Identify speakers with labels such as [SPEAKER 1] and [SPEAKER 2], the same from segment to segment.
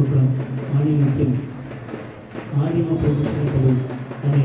[SPEAKER 1] ఒక మాణిక్యం ఆదిమ పురుషుడు అనే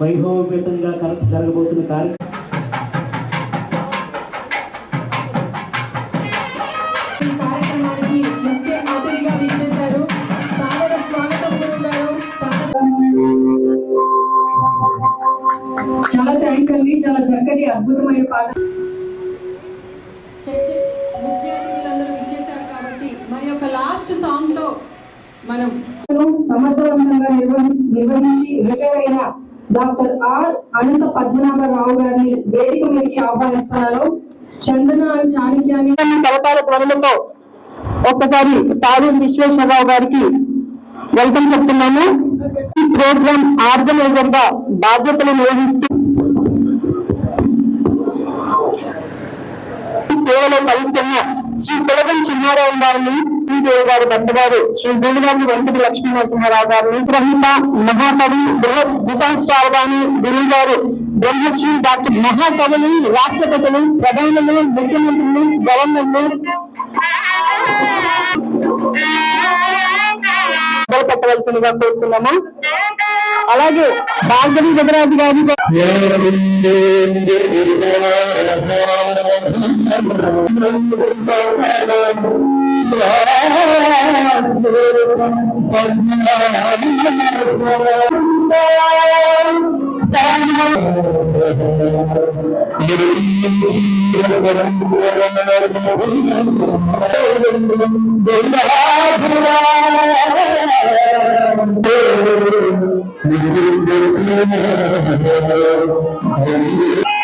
[SPEAKER 1] వైభవపేతంగా జరగబోతున్న
[SPEAKER 2] కార్యక్రమానికి ముఖ్య అతిథిగా విచ్చేశారు. సాదర స్వాగతం గురుగారు. చాలా థ్యాంక్స్ అండి. చాలా చక్కటి అద్భుతమైన పాట. ముఖ్య అతిథులందరూ విచ్చేశారు కాబట్టి మరి ఒక లాస్ట్ సాంగ్ తో మనం సమర్థవంతంగా నిర్వహించి రిటైర్ అయిన డాక్టర్ ఆర్ అనంత పద్మనాభరావు గారిని వేదిక మీదకి ఆహ్వానిస్తున్నారు. చందన చాణక్యాన్ని కరతాల ధ్వనులతో ఒక్కసారి తారూరు విశ్వేశ్వరరావు గారికి వెల్కమ్ చెప్తున్నాము. ఈ ప్రోగ్రామ్ ఆర్గనైజర్ గా బాధ్యతలు నిర్వహిస్తూ సేవలో కలుస్తున్న శ్రీ కులగం చిన్నారావు గారిని, శ్రీదేవి గారి భర్తగారు శ్రీ గురురాజు వెంకట లక్ష్మీ నరసింహారావు గారిని, గ్రహీత మహాకవి బృహత్ విశాస్త్రావధాని గురువు గారు బ్రహ్మశ్రీ డాక్టర్ మహాకవులు, రాష్ట్రపతులు, ప్రధానులు, ముఖ్యమంత్రులు, గవర్నర్లు పెట్టవలసిందిగా కోరుతున్నాము. అలాగే భార్గవి గజరాజు గారి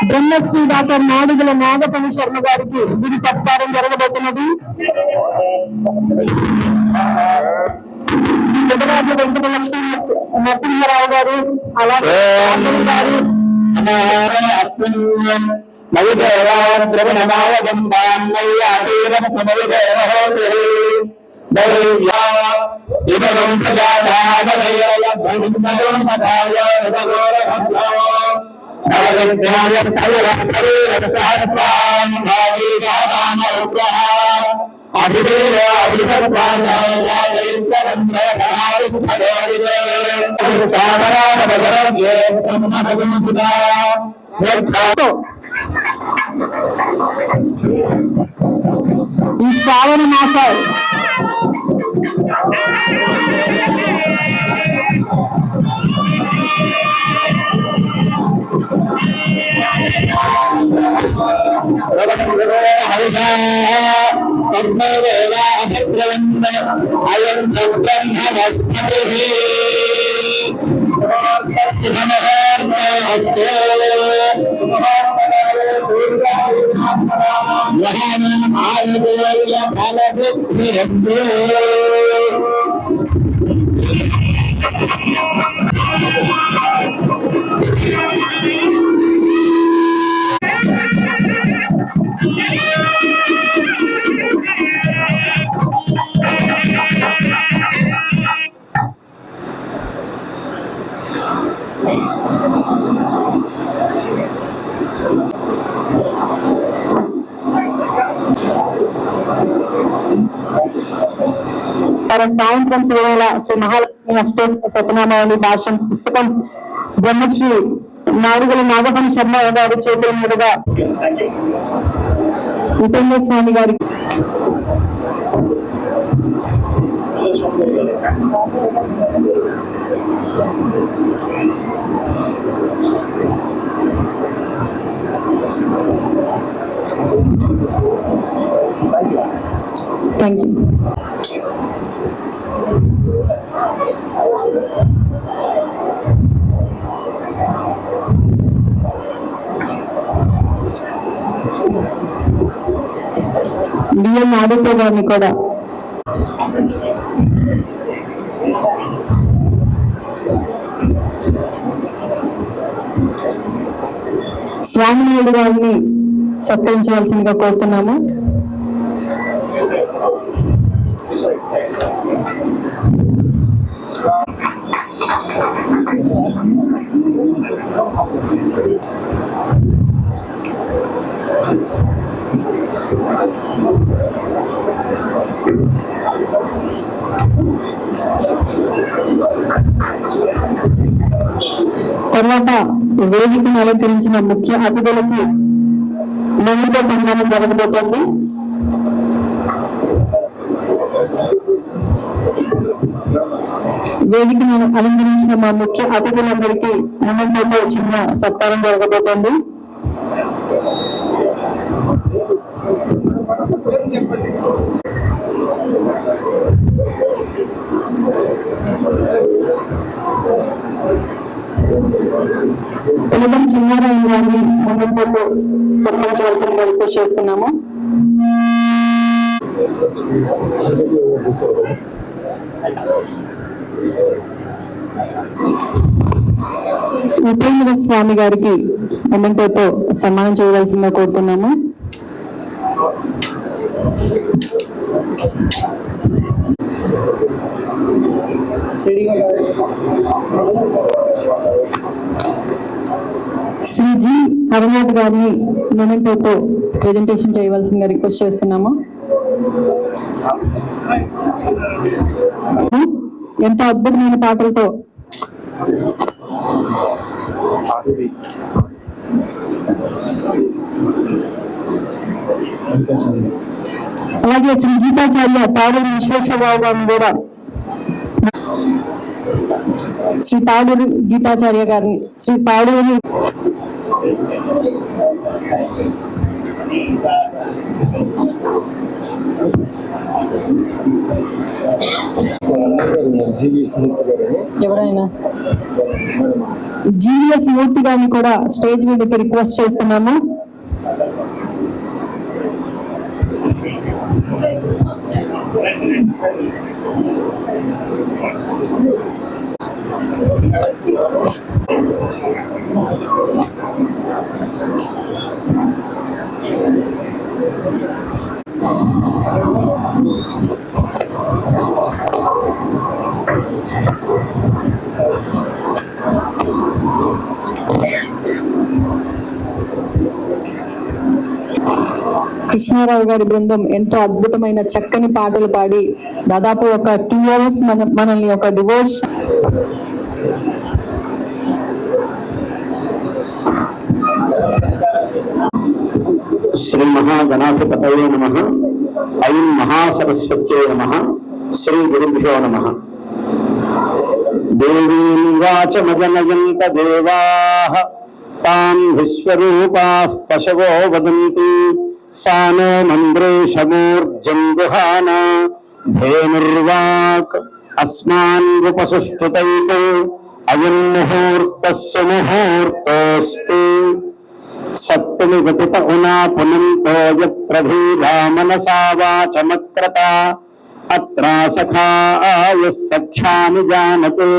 [SPEAKER 2] బ్రహ్మశ్రీ డాక్టర్ నాడుగుల నాగపణి శర్మ గారికి గురి సత్కారం జరగబోతున్నది. గుజరాజు వెంకట లక్ష్మీ నరసింహారావు గారు, అలాగే గారు ఈ శ్రావణ మాసాలు సాయంత్రం చూడాల శ్రీ మహాలక్ష్మి సత్యనారాయణ భాష్యం పుస్తకం బ్రహ్మశ్రీ నాడుగుల నాగపణి శర్మ గారి చేతుల మీదుగా ఉపేంద్ర స్వామి గారికి
[SPEAKER 3] Thank you. డిఎం ఆదిత్య గారిని కూడా స్వామినాయుడు గారిని సత్కరించవలసిందిగా కోరుతున్నాము. తర్వాత వేదికను అలంకరించిన ముఖ్య అతిథులకి మొదటి సన్మానం జరగబోతోంది. వేదికను అలంకరించిన మా ముఖ్య అతిథులందరికీ మొదటితో చిన్న సత్కారం జరగబోతోంది. ఉదయం చిన్నారాయణ గారిని మొదటితో సత్కరించవలసిందిగా రిక్వెస్ట్ చేస్తున్నాము. ఉపేంద్ర స్వామి గారికి మొమెంటోతో సన్మానం చేయవలసిందిగా కోరుతున్నాము. శ్రీ జి హరినాథ్ గారిని మొమెంటోతో ప్రెజెంటేషన్ చేయవలసిందిగా రిక్వెస్ట్ చేస్తున్నాము. ఎంతో అద్భుతమైన పాటలతో అలాగే శ్రీ గీతాచార్య తాడూరి విశ్వేశ్వరరావు గారిని కూడా శ్రీ తాడూరి గీతాచార్య గారిని శ్రీ తాడూరి ఎవరైనా జీవిఎస్ మూర్తి గారిని కూడా స్టేజ్ మీదకి రిక్వెస్ట్ చేస్తున్నాము. కృష్ణారావు గారి బృందం ఎంతో అద్భుతమైన చక్కని పాటలు పాడి దాదాపు ఒక 2 hours మనల్ని ఒక డివోర్స్
[SPEAKER 4] శ్రీ మహాగణాధిపతయే నమః. ఐం మహాసరస్వత్యై నమః. శ్రీ గురుభ్యో నమః. దేవీం వాచమజనయంత దేవాః తాం విశ్వరూపాః పశవో వదంతి సానో మంద్రేషమూర్జం గుహాన ధేనుర్వాక్ అస్మాన్ ఉపసుష్ఠుతైతే అయం ముహూర్తః సుముహూర్తోస్తు సప్తమి గతిత ఉనా పునంతో యత్ర ధీరా మనసా వాచమక్రత అత్రా సఖాయః సఖ్యామి జానతే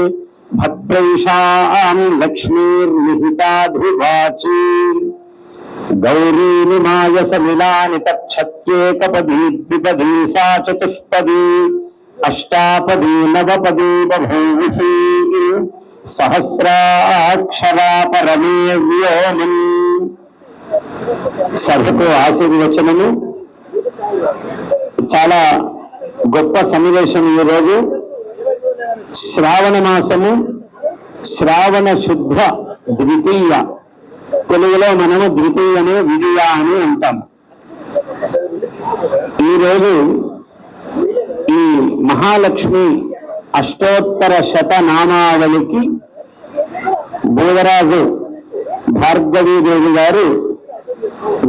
[SPEAKER 4] భద్రైషాం లక్ష్మీర్నిహితాధివాచి గౌరీ మాయస మిలాని తచ్ఛత్యేకపదీ ద్విపదీ సా చతుష్పదీ అష్టాపదీ నవపదీ బభూవిషీ సహస్రాక్షరా పరమే వ్యోమం. సభకు ఆశీర్వచనము. చాలా గొప్ప సన్నివేశం ఈరోజు. శ్రావణ మాసము, శ్రావణ శుద్ధ ద్వితీయ, తెలుగులో మనము ద్వితీయనే విజయ అని అంటాము. ఈరోజు ఈ మహాలక్ష్మి అష్టోత్తర శతనామావళికి భోగరాజు భార్గవీదేవి గారు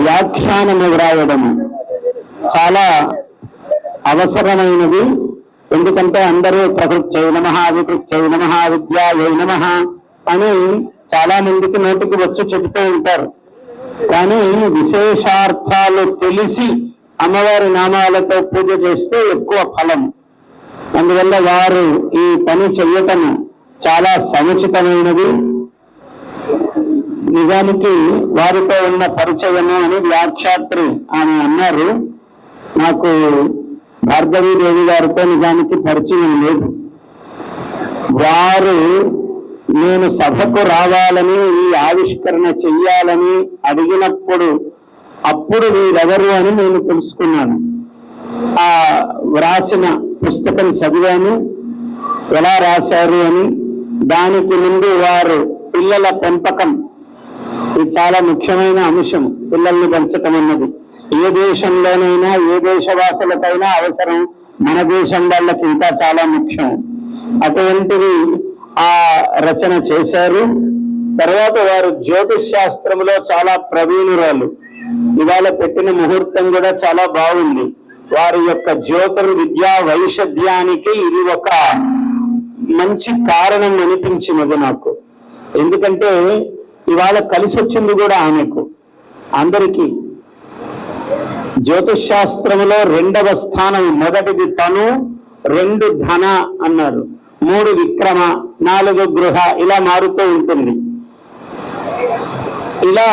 [SPEAKER 4] వ్యాఖ్యానము వ్రాయడం చాలా అవసరమైనది. ఎందుకంటే అందరూ ప్రకృత్యై నమః, వికృత్యై నమః, విద్యాయై నమః అని చాలా మందికి నోటికి వచ్చి చెబుతూ ఉంటారు. కానీ విశేషార్థాలు తెలిసి అమ్మవారి నామాలతో పూజ చేస్తే ఎక్కువ ఫలం. అందువల్ల వారు ఈ పని చెయ్యటం చాలా సముచితమైనది. నిజానికి వారితో ఉన్న పరిచయము అని వ్యాఖ్యాత్రి ఆమె అన్నారు. నాకు భార్గవీదేవి గారితో నిజానికి పరిచయం లేదు. వారు నేను సభకు రావాలని, ఈ ఆవిష్కరణ చెయ్యాలని అడిగినప్పుడు అప్పుడు వీరెవరు అని నేను తెలుసుకున్నాను. ఆ వ్రాసిన పుస్తకం చదివాను, ఎలా రాశారు అని. దానికి ముందు వారు పిల్లల పెంపకం, ఇది చాలా ముఖ్యమైన అంశం. పిల్లల్ని పెంచటం అన్నది ఏ దేశంలోనైనా ఏ దేశవాసులకైనా అవసరం, మన దేశం వాళ్ళకి ఇంకా చాలా ముఖ్యం. అటువంటివి ఆ రచన చేశారు. తర్వాత వారు జ్యోతిష్ శాస్త్రంలో చాలా ప్రవీణురాలు. ఇవాళ పెట్టిన ముహూర్తం కూడా చాలా బాగుంది. వారి యొక్క జ్యోతిర్విద్యా వైషధ్యానికి ఇది ఒక మంచి కారణం అనిపించినది నాకు. ఎందుకంటే ఇవాళ కలిసి వచ్చింది కూడా ఆమెకు. అందరికీ జ్యోతిష్ శాస్త్రంలో 2వ స్థానం, మొదటిది తను, 2 ధన అన్నారు, 3 విక్రమ, 4 గృహ, ఇలా మారుతూ ఉంటుంది. ఇలా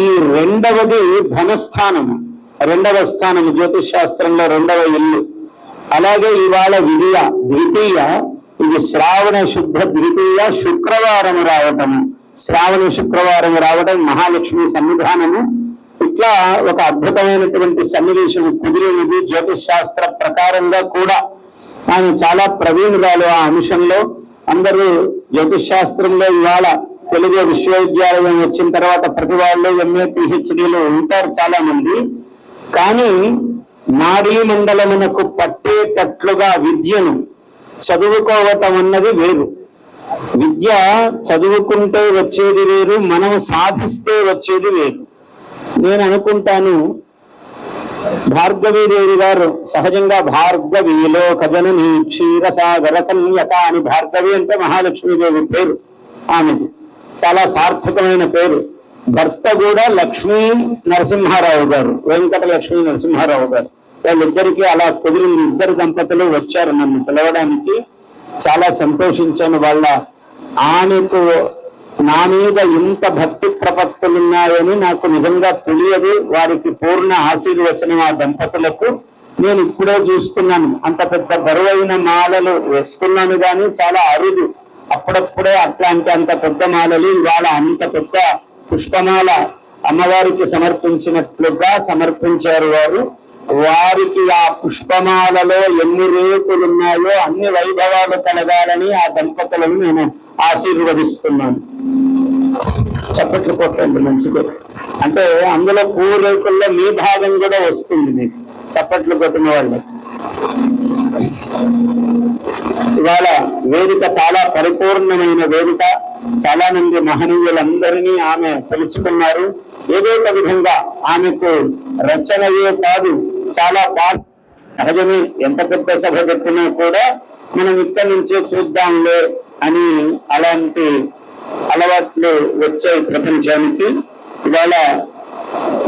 [SPEAKER 4] ఈ 2వది ధనస్థానము, 2వ స్థానము జ్యోతిష్ శాస్త్రంలో 2వ ఇల్లు. అలాగే ఇవాళ విద్య ద్వితీయ, ఇది శ్రావణ శుద్ధ ద్వితీయ శుక్రవారం రావటము. శ్రావణ శుక్రవారం రావడం మహాలక్ష్మి సన్నిధానము. ఇట్లా ఒక అద్భుతమైనటువంటి సన్నివేశం కుదిరినది. జ్యోతిష్ శాస్త్ర ప్రకారంగా కూడా ఆమె చాలా ప్రవీణురాలు ఆ అంశంలో. అందరూ జ్యోతిష్ శాస్త్రంలో ఇవాళ తెలుగు విశ్వవిద్యాలయం వచ్చిన తర్వాత ప్రతి వాళ్ళు ఎంఏ పిహెచ్డీలు ఉంటారు చాలా మంది. కానీ నాడీ మండలమునకు పట్టేటట్లుగా విద్యను చదువుకోవటం అన్నది వేరు. విద్య చదువుకుంటే వచ్చేది వేరు, మనం సాధిస్తే వచ్చేది వేరు. నేను అనుకుంటాను భార్గవీదేవి గారు సహజంగా భార్గవీలో కజనని క్షీరసాగర కన్యక అని, భార్గవి అంటే మహాలక్ష్మీదేవి పేరు ఆమెది, చాలా సార్థకమైన పేరు. భర్త కూడా లక్ష్మీ నరసింహారావు గారు, వెంకట లక్ష్మీ నరసింహారావు గారు. వాళ్ళిద్దరికీ అలా కుదిరింది. 2 దంపతులు వచ్చారు నన్ను పిలవడానికి. చాలా సంతోషించాను. వాళ్ళ ఆమెకు నా మీద ఇంత భక్తి ప్రపత్తులున్నాయని నాకు నిజంగా తెలియదు. వారికి పూర్ణ ఆశీర్వచనం ఆ దంపతులకు. నేను ఇప్పుడే చూస్తున్నాను. అంత పెద్ద బరువైన మాలలు వేసుకున్నాను కానీ చాలా అరుదు. అప్పుడప్పుడే అట్లాంటి అంత పెద్ద మాలలు ఇవాళ అంత పెద్ద పుష్పమాల అమ్మవారికి సమర్పించినట్లుగా సమర్పించారు వారు. వారికి ఆ పుష్పమాలలో ఎన్ని రేకులున్నాయో అన్ని వైభవాలు కలగాలని ఆ దంపతులను నేను ఆశీర్వదిస్తున్నాను. చప్పట్లు కొట్టండి మంచిది. అంటే అందులో పూరేకుల్లో మీ భాగం కూడా వస్తుంది మీకు, చప్పట్లు కొట్టిన వాళ్ళు. ఇవాళ వేదిక చాలా పరిపూర్ణమైన వేదిక. చాలా మంది మహనీయులందరినీ ఆమె తెలుసుకున్నారు. ఏదో ఒక విధంగా ఆమెకు రచనయే కాదు, చాలా సహజమే. ఎంత పెద్ద సభ పెట్టినా కూడా మనం ఇక్కడి నుంచే చూద్దాంలే అని అలాంటి అలవాట్లు వచ్చాయి ప్రపంచానికి. ఇవాళ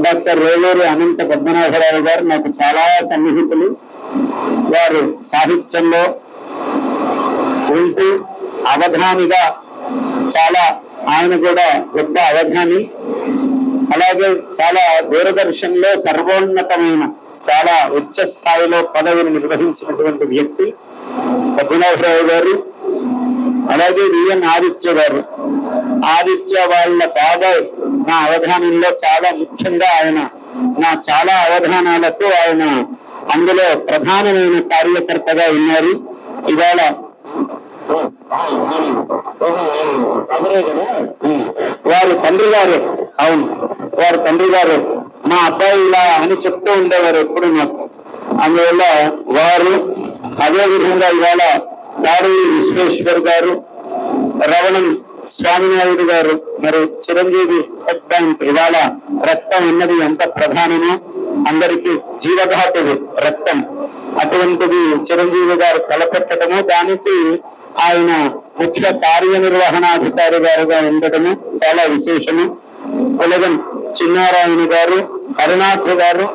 [SPEAKER 4] డాక్టర్ రేలూరి అనంత పద్మనాభరావు గారు నాకు చాలా సన్నిహితులు. వారు సాహిత్యంలో ఉంటూ అవధానిగా చాలా, ఆయన కూడా గొప్ప అవధాని. అలాగే చాలా దూరదర్శన్లో సర్వోన్నతమైన చాలా ఉచ్చ స్థాయిలో పదవిని నిర్వహించినటువంటి వ్యక్తి పద్మనాభరావు గారు. అలాగే విఎన్ ఆదిత్య గారు. ఆదిత్య వాళ్ళ బాబాయ్ నా అవధానంలో చాలా ముఖ్యంగా ఆయన నా చాలా అవధానాలకు ఆయన అందులో ప్రధానమైన కార్యకర్తగా ఉన్నారు. ఇవాళ వారి తండ్రి గారు, అవును వారి తండ్రి గారు మా అబ్బాయి ఇలా అని చెప్తూ ఉండేవారు ఎప్పుడు నాకు. అందువల్ల వారు, అదేవిధంగా ఇవాళ తాడి విశ్వేశ్వర్ గారు, రవణం స్వామినాయుడు గారు, మరి చిరంజీవి హెడ్ బ్యాంక్. ఇవాళ రక్తం అన్నది ఎంత ప్రధానమో, అందరికీ జీవఘాతుడు రక్తం, అటువంటిది చిరంజీవి గారు తలపెట్టడము, దానికి ఆయన ముఖ్య కార్యనిర్వహణాధికారి గారుగా ఉండటము చాలా విశేషము. ఉలగం చిన్నారాయణ గారు, హరినాథ్ గారు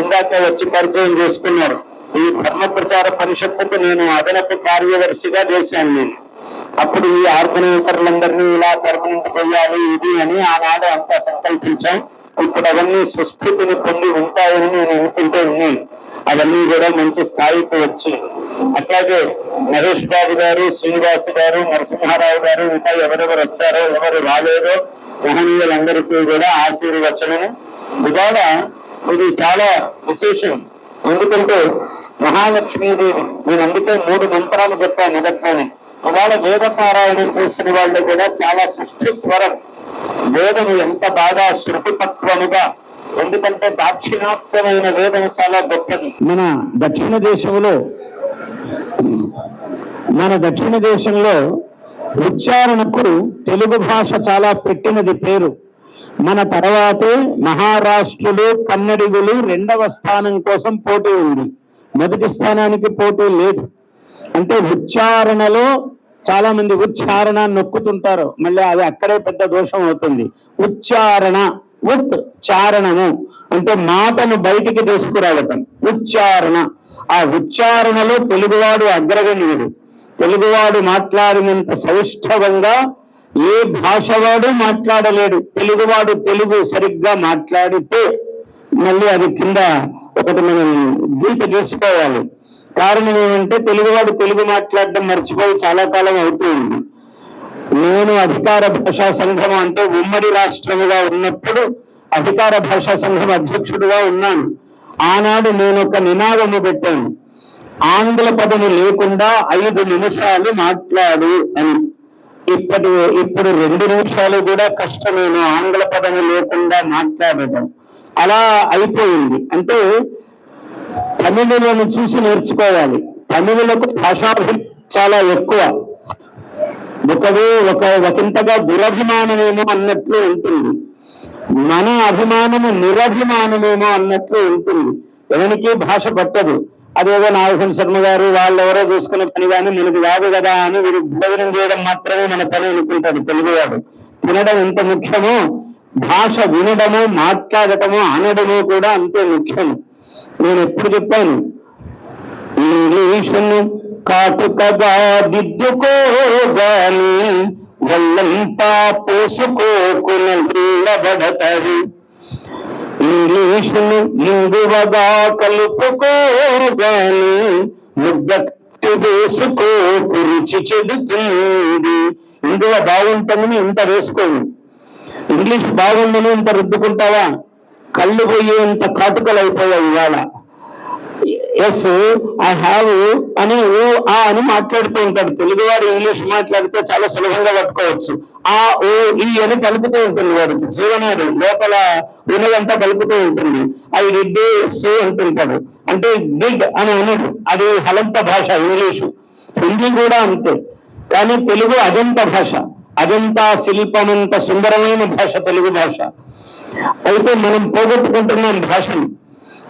[SPEAKER 4] ఇందాక వచ్చి పరిచయం చేసుకున్నారు. ఈ ధర్మ ప్రచార పరిషత్తుకు నేను అదనపు కార్యదర్శిగా చేశాను. నేను అప్పుడు ఈ ఆర్గనైజర్లందరినీ ఇలా పర్మనెంట్ చేయాలి ఇది అని ఆనాడు అంతా సంకల్పించాం. ఇప్పుడు అవన్నీ సుస్థితిని పొంది ఉంటాయని నేను అనుకుంటూ ఉన్నాయి. అవన్నీ కూడా మంచి స్థాయికి వచ్చి, అట్లాగే మహేష్ బాబు గారు, శ్రీనివాస్ గారు, నరసింహారావు గారు, ఇంకా ఎవరెవరు వచ్చారో ఎవరు రాలేదో మహనీయులందరికీ కూడా ఆశీర్వచనము. ఇవాళ ఇది చాలా విశేషం. ఎందుకంటే మహాలక్ష్మీదేవి, నేను అందుకే 3 మంత్రాలు చెప్పాను మొదట్లోనే. ఇవాళ వేద పారాయణం చేసిన వాళ్ళు కూడా చాలా సృష్టి స్వరం, వేదం ఎంత బాగా శృతిపత్వముగా, ఎందుకంటే దాక్షిణాత్యమైన వేదం చాలా గొప్పది. మన దక్షిణ దేశంలో ఉచ్చారణకు తెలుగు భాష చాలా పెట్టినది పేరు. మన తర్వాతే మహారాష్ట్రులు, కన్నడిగులు 2వ స్థానం కోసం పోటీ ఉంది. మొదటి స్థానానికి పోటీ లేదు. అంటే ఉచ్చారణలో చాలా మంది ఉచ్చారణ నొక్కుతుంటారు, మళ్ళీ అది అక్కడే పెద్ద దోషం అవుతుంది. ఉచ్చారణ, చారణము అంటే మాటను బయటికి తీసుకురావటం ఉచ్చారణ. ఆ ఉచ్చారణలో తెలుగువాడు అగ్రగణ్యుడు. తెలుగువాడు మాట్లాడినంత సౌష్ఠవంగా ఏ భాషవాడు మాట్లాడలేడు. తెలుగువాడు తెలుగు సరిగ్గా మాట్లాడితే మళ్ళీ అది కింద ఒకటి మనం గీత చేసుకోవాలి. కారణం ఏమంటే తెలుగువాడు తెలుగు మాట్లాడడం మర్చిపోయి చాలా కాలం అవుతుంది. నేను అధికార భాషా సంఘం అంటే ఉమ్మడి రాష్ట్రముగా ఉన్నప్పుడు అధికార భాషా సంఘం అధ్యక్షుడిగా ఉన్నాను. ఆనాడు నేను ఒక నినాదము పెట్టాను, ఆంగ్ల పదము లేకుండా 5 నిమిషాలు మాట్లాడు అని. ఇప్పుడు 2 నిమిషాలు కూడా కష్టమేను ఆంగ్ల పదము లేకుండా మాట్లాడటం. అలా అయిపోయింది. అంటే తమిళులను చూసి నేర్చుకోవాలి. తమిళులకు భాషాభివృద్ధి చాలా ఎక్కువ. ఒకంతగా దురభిమానమేమో అన్నట్లు ఉంటుంది, మన అభిమానము నిరభిమానమేమో అన్నట్లు ఉంటుంది. ఎవరికి భాష పట్టదు. అదేదో నాగభూషణ శర్మ గారు వాళ్ళెవరో చూసుకునే పని కానీ మనకు రాదు కదా అని వీరు భోజనం చేయడం మాత్రమే మన పని అనుకుంటాడు తెలుగువాడు. తినడం ఎంత ముఖ్యమో భాష వినడము, మాట్లాడటము, అనడము కూడా అంతే ముఖ్యము. నేను ఎప్పుడు చెప్పాను, ఇంగ్లీషును కాటుకగా దిద్దుకోగాని వల్లంతా పోసుకోకునబడతారు, ఇంగ్లీషును ఇంగువగా కలుపుకోగాని ముద్ద కట్టి వేసుకోకు రుచి చెడుతుంది. ఇంగువ బాగుంటుందని ఇంత వేసుకోను, ఇంగ్లీష్ బాగుందని ఇంత రుద్దుకుంటావా? కళ్ళు పోయేంత కాటుకలు అయిపోయాయి ఇవాళ. ఎస్ ఐ హ్యావ్ అని ఓ ఆ అని మాట్లాడుతూ ఉంటాడు తెలుగువాడు. ఇంగ్లీష్ మాట్లాడితే చాలా సులభంగా పట్టుకోవచ్చు. ఆ ఓ ఈ అని పలుకుతూ ఉంటుంది వాడికి, జీవనాడు లోపల ఉన్నదంతా పలుకుతూ ఉంటుంది. ఐ డిడ్ సో అంటుంటాడు, అంటే డిడ్ అని అనడు. అది హలంత భాష ఇంగ్లీషు. హిందీ కూడా అంతే. కానీ తెలుగు అజంత భాష, అజంతా శిల్పమంత సుందరమైన భాష తెలుగు భాష. అయితే మనం పోగొట్టుకుంటున్నాం భాషను.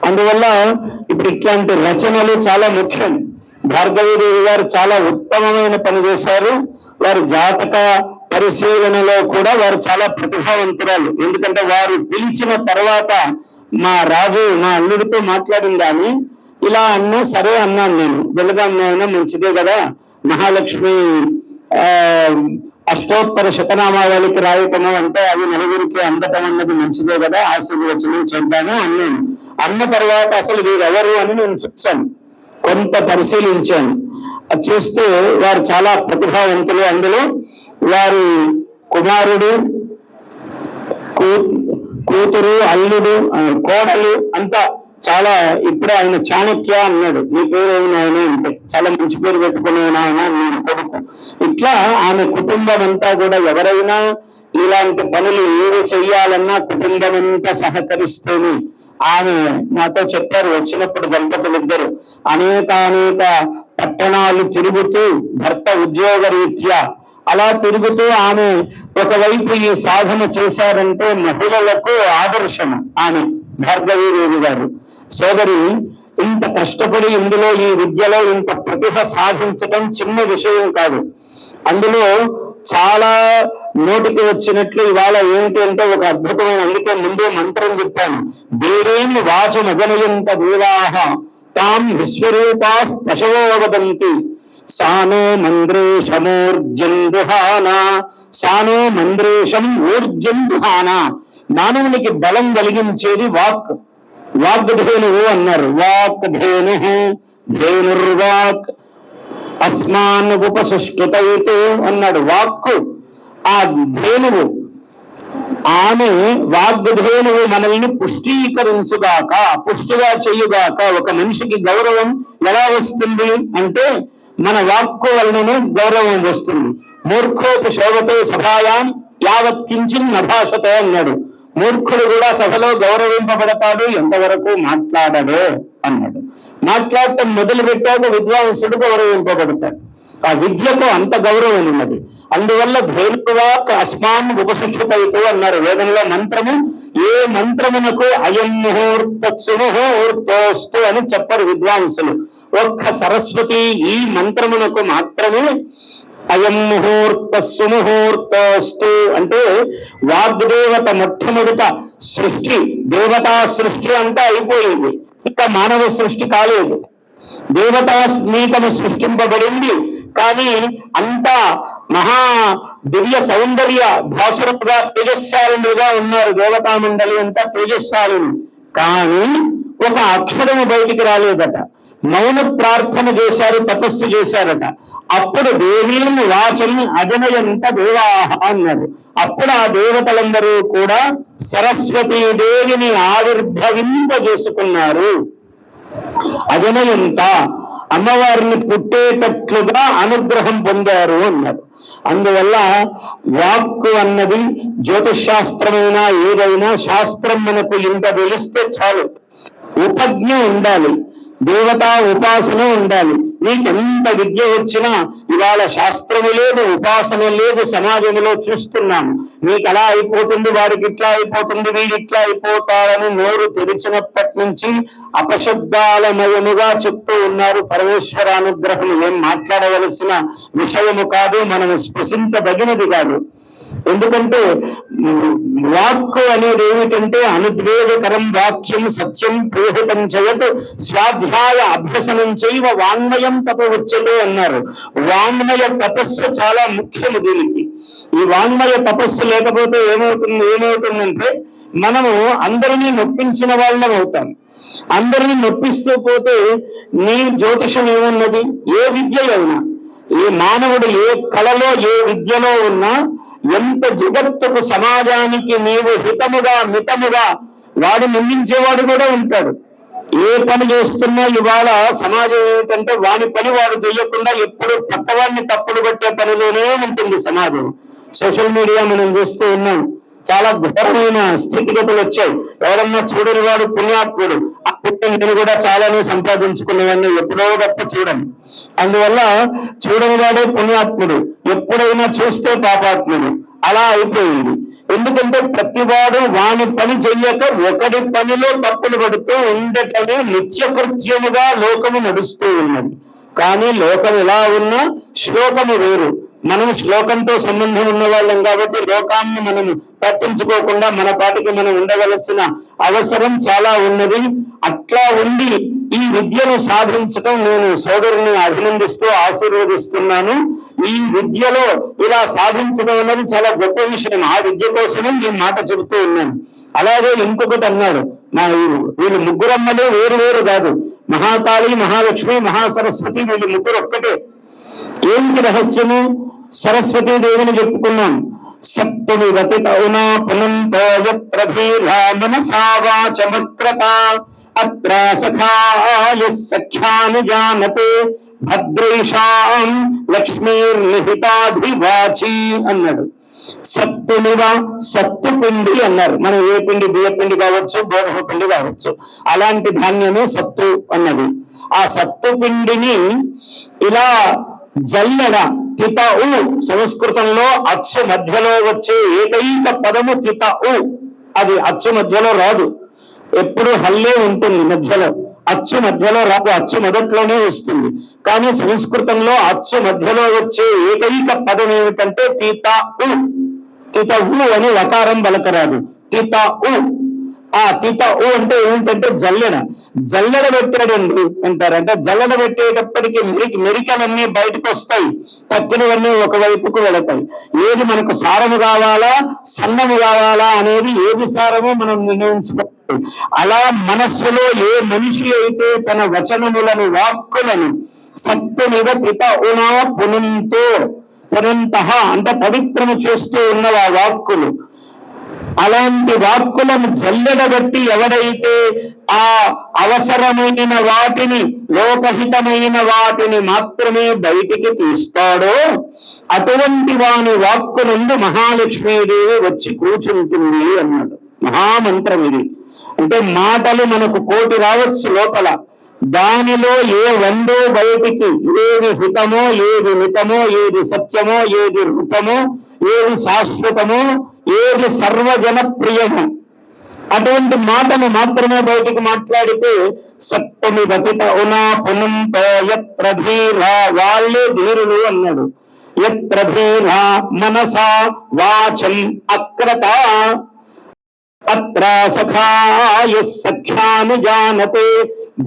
[SPEAKER 4] అందువల్ల ఇప్పుడు ఇట్లాంటి రచనలు చాలా ముఖ్యం. భార్గవీదేవి గారు చాలా ఉత్తమమైన పని చేశారు. వారు జాతక పరిశీలనలో కూడా వారు చాలా ప్రతిభావంతురాలు. ఎందుకంటే వారు పిలిచిన తర్వాత మా రాజు మా అల్లుడితో మాట్లాడింది కానీ ఇలా అన్నా సరే అన్నాను నేను, వెళదాం అయినా మంచిదే కదా, మహాలక్ష్మి అష్టోత్తర శతనామావళికి రాయటము అంటే అది నలుగురికి అందటం అన్నది మంచిదే కదా, ఆశీర్వచనం చేద్దాము అన్నాను. అన్న తర్వాత అసలు వీరెవరు అని నేను చూశాను, కొంత పరిశీలించాను. చూస్తే వారు చాలా ప్రతిభావంతులు. అందులో వారి కుమారుడు, కూతురు, అల్లుడు, కోడలు అంతా చాలా. ఇప్పుడు ఆయన చాణక్య అన్నాడు, నీ పేరు ఏమి ఆయన అంటే చాలా మంచి పేరు పెట్టుకునేనా అన్నాడు కొడుకు. ఇట్లా ఆమె కుటుంబం అంతా కూడా ఎవరైనా ఇలాంటి పనులు ఏవి చెయ్యాలన్నా కుటుంబం అంతా సహకరిస్తేనే. ఆమె నాతో చెప్పారు వచ్చినప్పుడు దంపతులు ఇద్దరు అనేక పట్టణాలు తిరుగుతూ భర్త ఉద్యోగరీత్యా అలా తిరుగుతూ ఆమె ఒకవైపు ఈ సాధన చేశారంటే మహిళలకు ఆదర్శము ఆమె భార్గవీదేవి గారు. సోదరి ఇంత కష్టపడి ఇందులో ఈ విద్యలో ఇంత ప్రతిభ సాధించడం చిన్న విషయం కాదు. అందులో చాలా నోటికి వచ్చినట్లు ఇవాళ ఏమిటి అంటే ఒక అద్భుతమైన, అందుకే ముందే మంత్రం చెప్పాను, దేవేం వాచమజనయంత దేవాహ తాం విశ్వరూపా పశవో వదంతి సానో మంద్రేషమూర్జందుహానా సానో మంద్రేషం ఊర్జందుహానా. మానవునికి బలం కలిగించేది వాక్. వాగ్ధేనువు అన్నారు. వాక్ ధేను ధేనుర్వాక్ అస్మాన్ ఉపసుష్టుతైతు అన్నాడు. వాక్కు ఆ ధేనువు, ఆమె వాగ్ధేనువు మనల్ని పుష్టీకరించుగాక, పుష్టిగా చెయ్యుగాక. ఒక మనిషికి గౌరవం ఎలా వస్తుంది అంటే మన వాక్కు వలననే గౌరవం వస్తుంది. మూర్ఖోపి శోభతే సభాయాం యావత్ కించిన్ నభాషతే అన్నాడు. మూర్ఖుడు కూడా సభలో గౌరవింపబడతాడు ఎంతవరకు మాట్లాడడే అన్నాడు. మాట్లాడటం మొదలు పెట్టాక విద్వాంసుడు గౌరవింపబడతాడు. ఆ విద్యకు అంత గౌరవం ఉన్నది. అందువల్ల ధైర్యవాక్ అస్మాన్ ఉపశిక్షితైతు అన్నారు వేదంలో మంత్రము. ఏ మంత్రమునకు అయం ముహూర్త సుముహూర్తోస్తు అని చెప్పరు విద్వాంసులు. ఒక్క సరస్వతి ఈ మంత్రమునకు మాత్రమే అయం ముహూర్త సుముహూర్తోస్తు అంటే వాగ్దేవత మొట్టమొదట సృష్టి, దేవతా సృష్టి అంతా అయిపోయింది, ఇంకా మానవ సృష్టి కాలేదు. దేవతా స్నీకము సృష్టింపబడింది, కానీ అంతా మహా దివ్య సౌందర్య భాసురుగా తేజస్శాలుగా ఉన్నారు. దేవతా మండలి అంతా తేజస్శాలులు, కానీ ఒక అక్షరము బయటికి రాలేదట. మౌన ప్రార్థన చేశారు, తపస్సు చేశారట. అప్పుడు దేవీం వాచం అజనయంత దేవాహ అన్నారు. అప్పుడు ఆ దేవతలందరూ కూడా సరస్వతీదేవిని ఆవిర్భవింపజేసుకున్నారు. అజనయంత అమ్మవారిని పుట్టేటట్లుగా అనుగ్రహం పొందారు అన్నారు. అందువల్ల వాక్కు అన్నది జ్యోతిషాస్త్రమైనా ఏదైనా శాస్త్రం మనకు ఇంత తెలిస్తే చాలు. ఉపజ్ఞ ఉండాలి, దేవతా ఉపాసన ఉండాలి. నీకెంత విద్య వచ్చినా ఇవాళ శాస్త్రము లేదు, ఉపాసన లేదు, సమాజంలో చూస్తున్నాము. నీకు అలా అయిపోతుంది, వాడికి ఇట్లా అయిపోతుంది, వీడి ఇట్లా అయిపోతారని నోరు తెరిచినప్పటి నుంచి అపశబ్దాలమయముగా చెప్తూ ఉన్నారు. పరమేశ్వరానుగ్రహం ఏం మాట్లాడవలసిన విషయము కాదు, మనము స్పృశించదగినది కాదు. ఎందుకంటే వాక్కు అనేది ఏమిటంటే అనుద్వేగకరం వాక్యం సత్యం ప్రోహితం చేయత్ స్వాధ్యాయ అభ్యసనం చేయవ వాంగ్మయం తప వచ్చేదే అన్నారు. వాంగ్మయ తపస్సు చాలా ముఖ్యము దీనికి. ఈ వాంగ్మయ తపస్సు లేకపోతే ఏమవుతుందంటే మనము అందరినీ నొప్పించిన వాళ్ళం అవుతాం. అందరినీ నొప్పిస్తూ పోతే నీ జ్యోతిషం ఏమున్నది? ఏ విద్య అయినా, ఏ మానవుడు ఏ కళలో ఏ విద్యలో ఉన్నా ఎంత జగత్తుకు సమాజానికి నీవు హితముగా మితముగా వాడు నిందించేవాడు కూడా ఉంటాడు. ఏ పని చేస్తున్నా ఇవాళ సమాజం ఏమిటంటే వాని పని వాడు చేయకుండా ఎప్పుడు పక్కవాడిని తప్పులు పట్టే పనిలోనే ఉంటుంది సమాజం. సోషల్ మీడియా మనం చూస్తూ ఉన్నాం, చాలా ఘోరమైన స్థితిగతులు వచ్చాయి. ఎవరన్నా చూడని వాడు పుణ్యాత్ముడు, ఆ పుణ్యం నేను కూడా చాలానే సంపాదించుకునేవాడిని, ఎప్పుడో గొప్ప చూడను. అందువల్ల చూడని వాడే పుణ్యాత్ముడు, ఎప్పుడైనా చూస్తే పాపాత్ముడు. అలా అయిపోయింది. ఎందుకంటే ప్రతివాడు వాని పని చెయ్యక ఒకటి పనిలో తప్పులు పడుతూ ఉండటమే నిత్యకృత్యముగా లోకము నడుస్తూ ఉన్నది. కానీ లోకం ఎలా ఉన్నా శ్లోకము వేరు. మనం శ్లోకంతో సంబంధం ఉన్న వాళ్ళం కాబట్టి లోకాన్ని మనం పట్టించుకోకుండా మన పాటికి మనం ఉండవలసిన అవసరం చాలా ఉన్నది. అట్లా ఉండి ఈ విద్యను సాధించడం నేను సోదరుని అభినందిస్తూ ఆశీర్వదిస్తున్నాను. ఈ విద్యలో ఇలా సాధించడం అన్నది చాలా గొప్ప విషయం. ఆ విద్య కోసమే ఈ మాట చెబుతూ ఉన్నాను. అలాగే ఇంకొకటి అన్నాడు, వీళ్ళు ముగ్గురమ్మలు వేరు వేరు కాదు. మహాకాళి, మహాలక్ష్మి, మహాసరస్వతి వీళ్ళు ముగ్గురు ఒక్కటే. ఏంటి రహస్యము? సరస్వతీదేవిని చెప్పుకున్నాం. సప్తమి వతితౌనా పునంతో యత్ర ధీరా మనసా వాచమక్రత అత్ర సఖాయ సఖ్యాని జానతే భద్రైషాం లక్ష్మీర్నిహితాధివాచి అన్నాడు. సత్తునివ సత్తు పిండి అన్నారు. మనం ఏ పిండి, బియ్య పిండి కావచ్చు, గోధుమ పిండి కావచ్చు, అలాంటి ధాన్యమే సత్తు అన్నది. ఆ సత్తు పిండిని ఇలా జల్లెడ, తితఉ, సంస్కృతంలో అచ్చు మధ్యలో వచ్చే ఏకైక పదము తితఉ. అది అచ్చు మధ్యలో రాదు, ఎప్పుడు హల్లే ఉంటుంది మధ్యలో, అచ్చు మధ్యలో రాదు, అచ్చు మొదట్లోనే వస్తుంది. కానీ సంస్కృతంలో అచ్చు మధ్యలో వచ్చే ఏకైక పదం ఏమిటంటే తితఉ. తితఉ అని వకారం పలకరాదు, తితఉ. ఆ తితఉ అంటే ఏమిటంటే జల్లెడ పెట్టాడండి అంటారంటే, జల్లెడ పెట్టేటప్పటికి మెరికలన్నీ బయటకు వస్తాయి, తక్కినవన్నీ ఒకవైపుకు వెళతాయి. ఏది మనకు సారము కావాలా, సన్నము కావాలా అనేది ఏది సారమో మనం నిర్ణయించుకోవాలి. అలా మనస్సులో ఏ మనిషి అయితే తన వచనములను, వాక్కులను సత్తునివ తితఉనా పునంతో, పునంతః అంటే పవిత్రము చేస్తూ ఉన్న ఆ వాక్కులు, అలాంటి వాక్కులను జల్లెడబట్టి ఎవడైతే ఆ అవసరమైన వాటిని, లోకహితమైన వాటిని మాత్రమే బయటికి తీస్తాడో అటువంటి వాని వాక్కు నుండి మహాలక్ష్మీదేవి వచ్చి కూర్చుంటుంది అన్నాడు. మహామంత్రం ఇది. అంటే మాటలు మనకు 1,000,000 రావచ్చు లోపల, దానిలో ఏ 100 బయటికి, ఏది హితమో, ఏది మితమో, ఏది సత్యమో, ఏది ఋతమో, ఏది శాశ్వతమో, ఏది సర్వజనప్రియమో అటువంటి మాటను మాత్రమే బయటికి మాట్లాడితే సత్తుని తితఉనా పునంతో యత్ర ధీరా, వాళ్ళే ధీరులు అన్నాడు. యత్ర ధీరా మనసా వాచం అక్రత అత్ర సఖాయ సఖ్యానుజానతే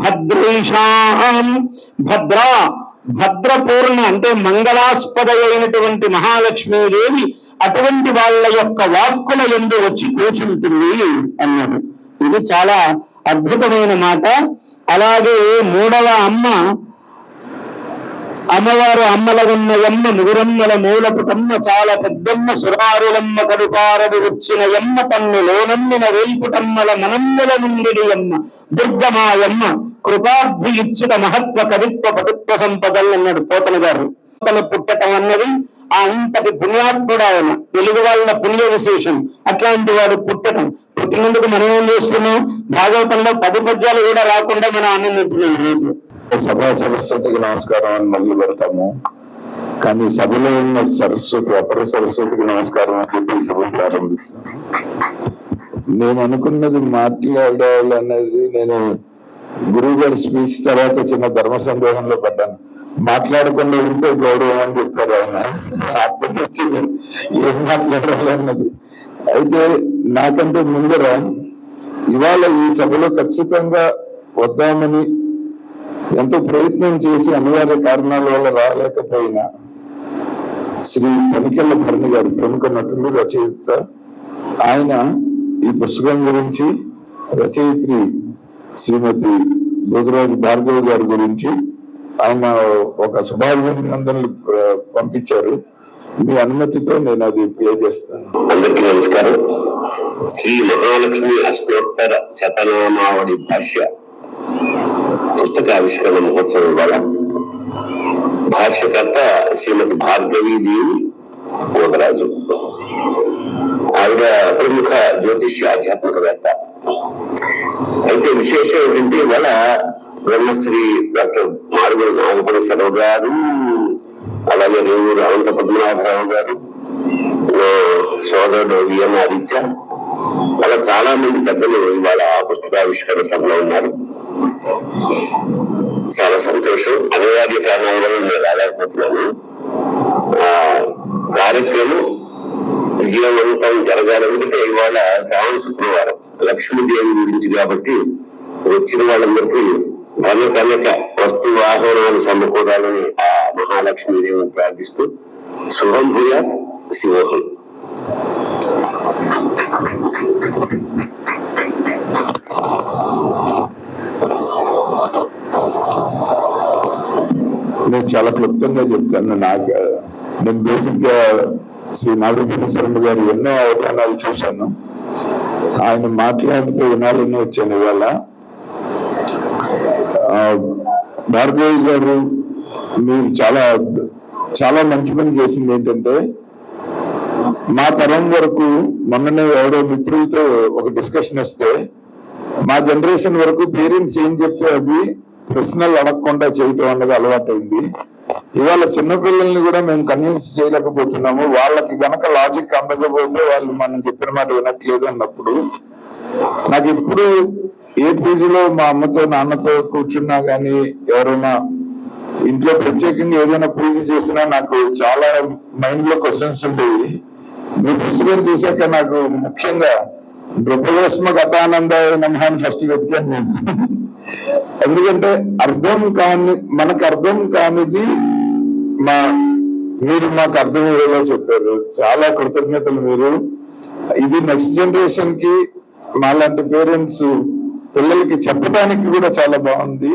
[SPEAKER 4] భద్రేషాం. భద్రపూర్ణ అంటే మంగళాస్పద అయినటువంటి మహాలక్ష్మీదేవి అటువంటి వాళ్ళ యొక్క వాక్కుల యందు వచ్చి కూర్చుంటుంది అన్నాడు. ఇది చాలా అద్భుతమైన మాట. అలాగే 3వ అమ్మ, అమ్మవారు అమ్మలగున్న ఎమ్మ, ముగురమ్మల మూలపుటమ్మ, చాలా పెద్దమ్మ, సురారులమ్మ కడుపారడు వచ్చిన ఎమ్మ, తన్ను లోనమ్మిన వేల్పుటమ్మల మనమ్మల నుండి ఎమ్మ, దుర్గమాయమ్మ, కృపాబ్ధి ఇచ్చుట మహత్వ కవిత్వ పటుత్వ సంపదలు అన్నాడు పోతన గారు. తను పుట్టటం అన్నది అంతటి పుణ్యాత్ముడు ఆయన, తెలుగు వాళ్ళ పుణ్య విశేషం. అట్లాంటి వాడు పుట్టినందుకు మనం ఏం చేస్తున్నాం, భాగవతంలో 10 పద్యాలు కూడా రాకుండా మనం ఆనందింటున్నాం రోజు.
[SPEAKER 5] సభా సరస్వతికి నమస్కారం అని మొదలు పెడతాము, కానీ సభలో ఉన్న సరస్వతి, అపర సరస్వతికి నమస్కారం అని చెప్పి సభ ప్రారంభిస్తాను. నేను అనుకున్నది మాట్లాడాలనేది, నేను గురువు గారి స్పీచ్ తర్వాత చిన్న ధర్మ సందేహంలో పడ్డాను. మాట్లాడకుండా ఉంటే గౌరవం అని చెప్పారు ఆయన. అప్పటి నుంచి ఏం మాట్లాడాలన్నది. అయితే నాకంటే ముందర ఇవాళ ఈ సభలో ఖచ్చితంగా వద్దామని ఎంతో ప్రయత్నం చేసి అనివార్య కారణాల వల్ల రాలేకపోయినా శ్రీ తనికెళ్ళ భరణి గారు, ప్రముఖ నటులు, రచయిత, ఆయన ఈ పుస్తకం గురించి, రచయిత్రి శ్రీమతి జ్యోతిరాజు భార్గవి గారి గురించి ఆయన ఒక శుభాభినందనలు పంపించారు. మీ అనుమతితో నేను అది ప్లే చేస్తాను.
[SPEAKER 6] అందరికీ నమస్కారం. శ్రీ మహాలక్ష్మి అష్టోత్తర శతనామావళి భాష్య పుస్తకావిష్కరణ మహోత్సవం వల్ల భాష్యకర్త శ్రీమతి భార్గవీదేవి గోదరాజు. ఆవిడ ప్రముఖ జ్యోతిష్య ఆధ్యాత్మికవేత్త. అయితే విశేషం ఏంటంటే ఇవాళ బ్రహ్మశ్రీ డాక్టర్ మాడుగుల నాగపరశరావు గారు, అలాగే రేవూరు అనంత పద్మనాభరావు గారు, సోదరుడు విఎన్ ఆదిత్య, అలా చాలా మంది పెద్దలు ఇవాళ పుస్తకావిష్కరణ సభలో ఉన్నారు. చాలా సంతోషం. అనివార్య కారణాల వల్ల నేను రాలేకపోతున్నాను. ఆ కార్యక్రమం విజయవంతం జరగాలంటే ఇవాళ శ్రావణ శుక్రవారం లక్ష్మీదేవి గురించి కాబట్టి వచ్చిన వాళ్ళందరికీ ధన కనుక వస్తు వాహనాలు సమకూరాలని ఆ మహాలక్ష్మీదేవిని ప్రార్థిస్తూ శుభం భూయాత్. శివోహం.
[SPEAKER 5] నేను చాలా క్లుప్తంగా చెప్తాను. నేను బేసిక్ గా శ్రీ నాగపూర్ణ శర్మ గారు ఎన్నో అవధానాలు చూశాను. ఆయన మాట్లాడితే వినాలని వచ్చాను ఇవాళ. భార్గవి గారు, మీరు చాలా చాలా మంచి పని చేసింది ఏంటంటే మా తరం వరకు మొన్ననే ఎవరో మిత్రులతో ఒక డిస్కషన్ వస్తే, మా జనరేషన్ వరకు పేరెంట్స్ ఏం చెప్తే అది ప్రశ్నలు అడగకుండా చేయటం అన్నది అలవాటైంది. ఇవాళ చిన్నపిల్లల్ని కూడా మేము కన్విన్స్ చేయలేకపోతున్నాము. వాళ్ళకి గనక లాజిక్ అందకపోతే వాళ్ళు మనం చెప్పిన మాట వినట్లేదు అన్నప్పుడు, నాకు ఇప్పుడు ఏ పూజలో మా అమ్మతో నాన్నతో కూర్చున్నా గానీ, ఎవరైనా ఇంట్లో ప్రత్యేకంగా ఏదైనా పూజ చేసినా నాకు చాలా మైండ్ లో క్వశ్చన్స్ ఉండేవి. మీ పుస్తకం చూసాక నాకు ముఖ్యంగా నృపయోస్మ గతానందాయ నమః అని ఫస్ట్ వెతికాను నేను. ఎందుకంటే మనకు అర్థం కానిది మీరు మాకు అర్థమయ్యేలా చెప్పారు. చాలా కృతజ్ఞతలు. మీరు ఇది నెక్స్ట్ జనరేషన్ కి మాలాంటి పేరెంట్స్ పిల్లలకి చెప్పడానికి కూడా చాలా బాగుంది.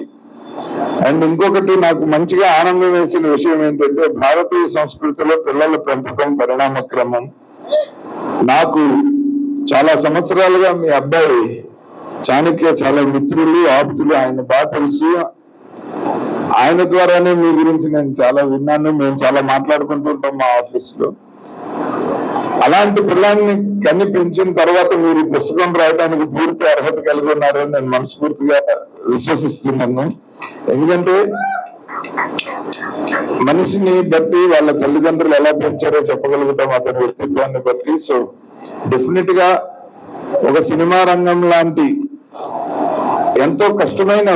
[SPEAKER 5] అండ్ ఇంకొకటి నాకు మంచిగా ఆనందం వేసిన విషయం ఏంటంటే, భారతీయ సంస్కృతిలో పిల్లల పెంపకం పరిణామక్రమం. నాకు చాలా సంవత్సరాలుగా మీ అబ్బాయి చాణక్య చాలా మిత్రులు, ఆప్తులు, ఆయన బాగా తెలుసు. ఆయన ద్వారానే మీ గురించి నేను చాలా విన్నాను. మేము చాలా మాట్లాడుకుంటుంటాం మా ఆఫీస్ లో. అలాంటి పిల్లల్ని కని పెంచిన తర్వాత మీరు పుస్తకం రాయడానికి పూర్తి అర్హత కలిగి ఉన్నారని నేను మనస్ఫూర్తిగా విశ్వసిస్తున్నాను. ఎందుకంటే మనిషిని బట్టి వాళ్ళ తల్లిదండ్రులు ఎలా పెంచారో చెప్పగలుగుతాం అతని వ్యక్తిత్వాన్ని బట్టి. సో డెఫినెట్ గా ఒక సినిమా రంగం లాంటి ఎంతో కష్టమైన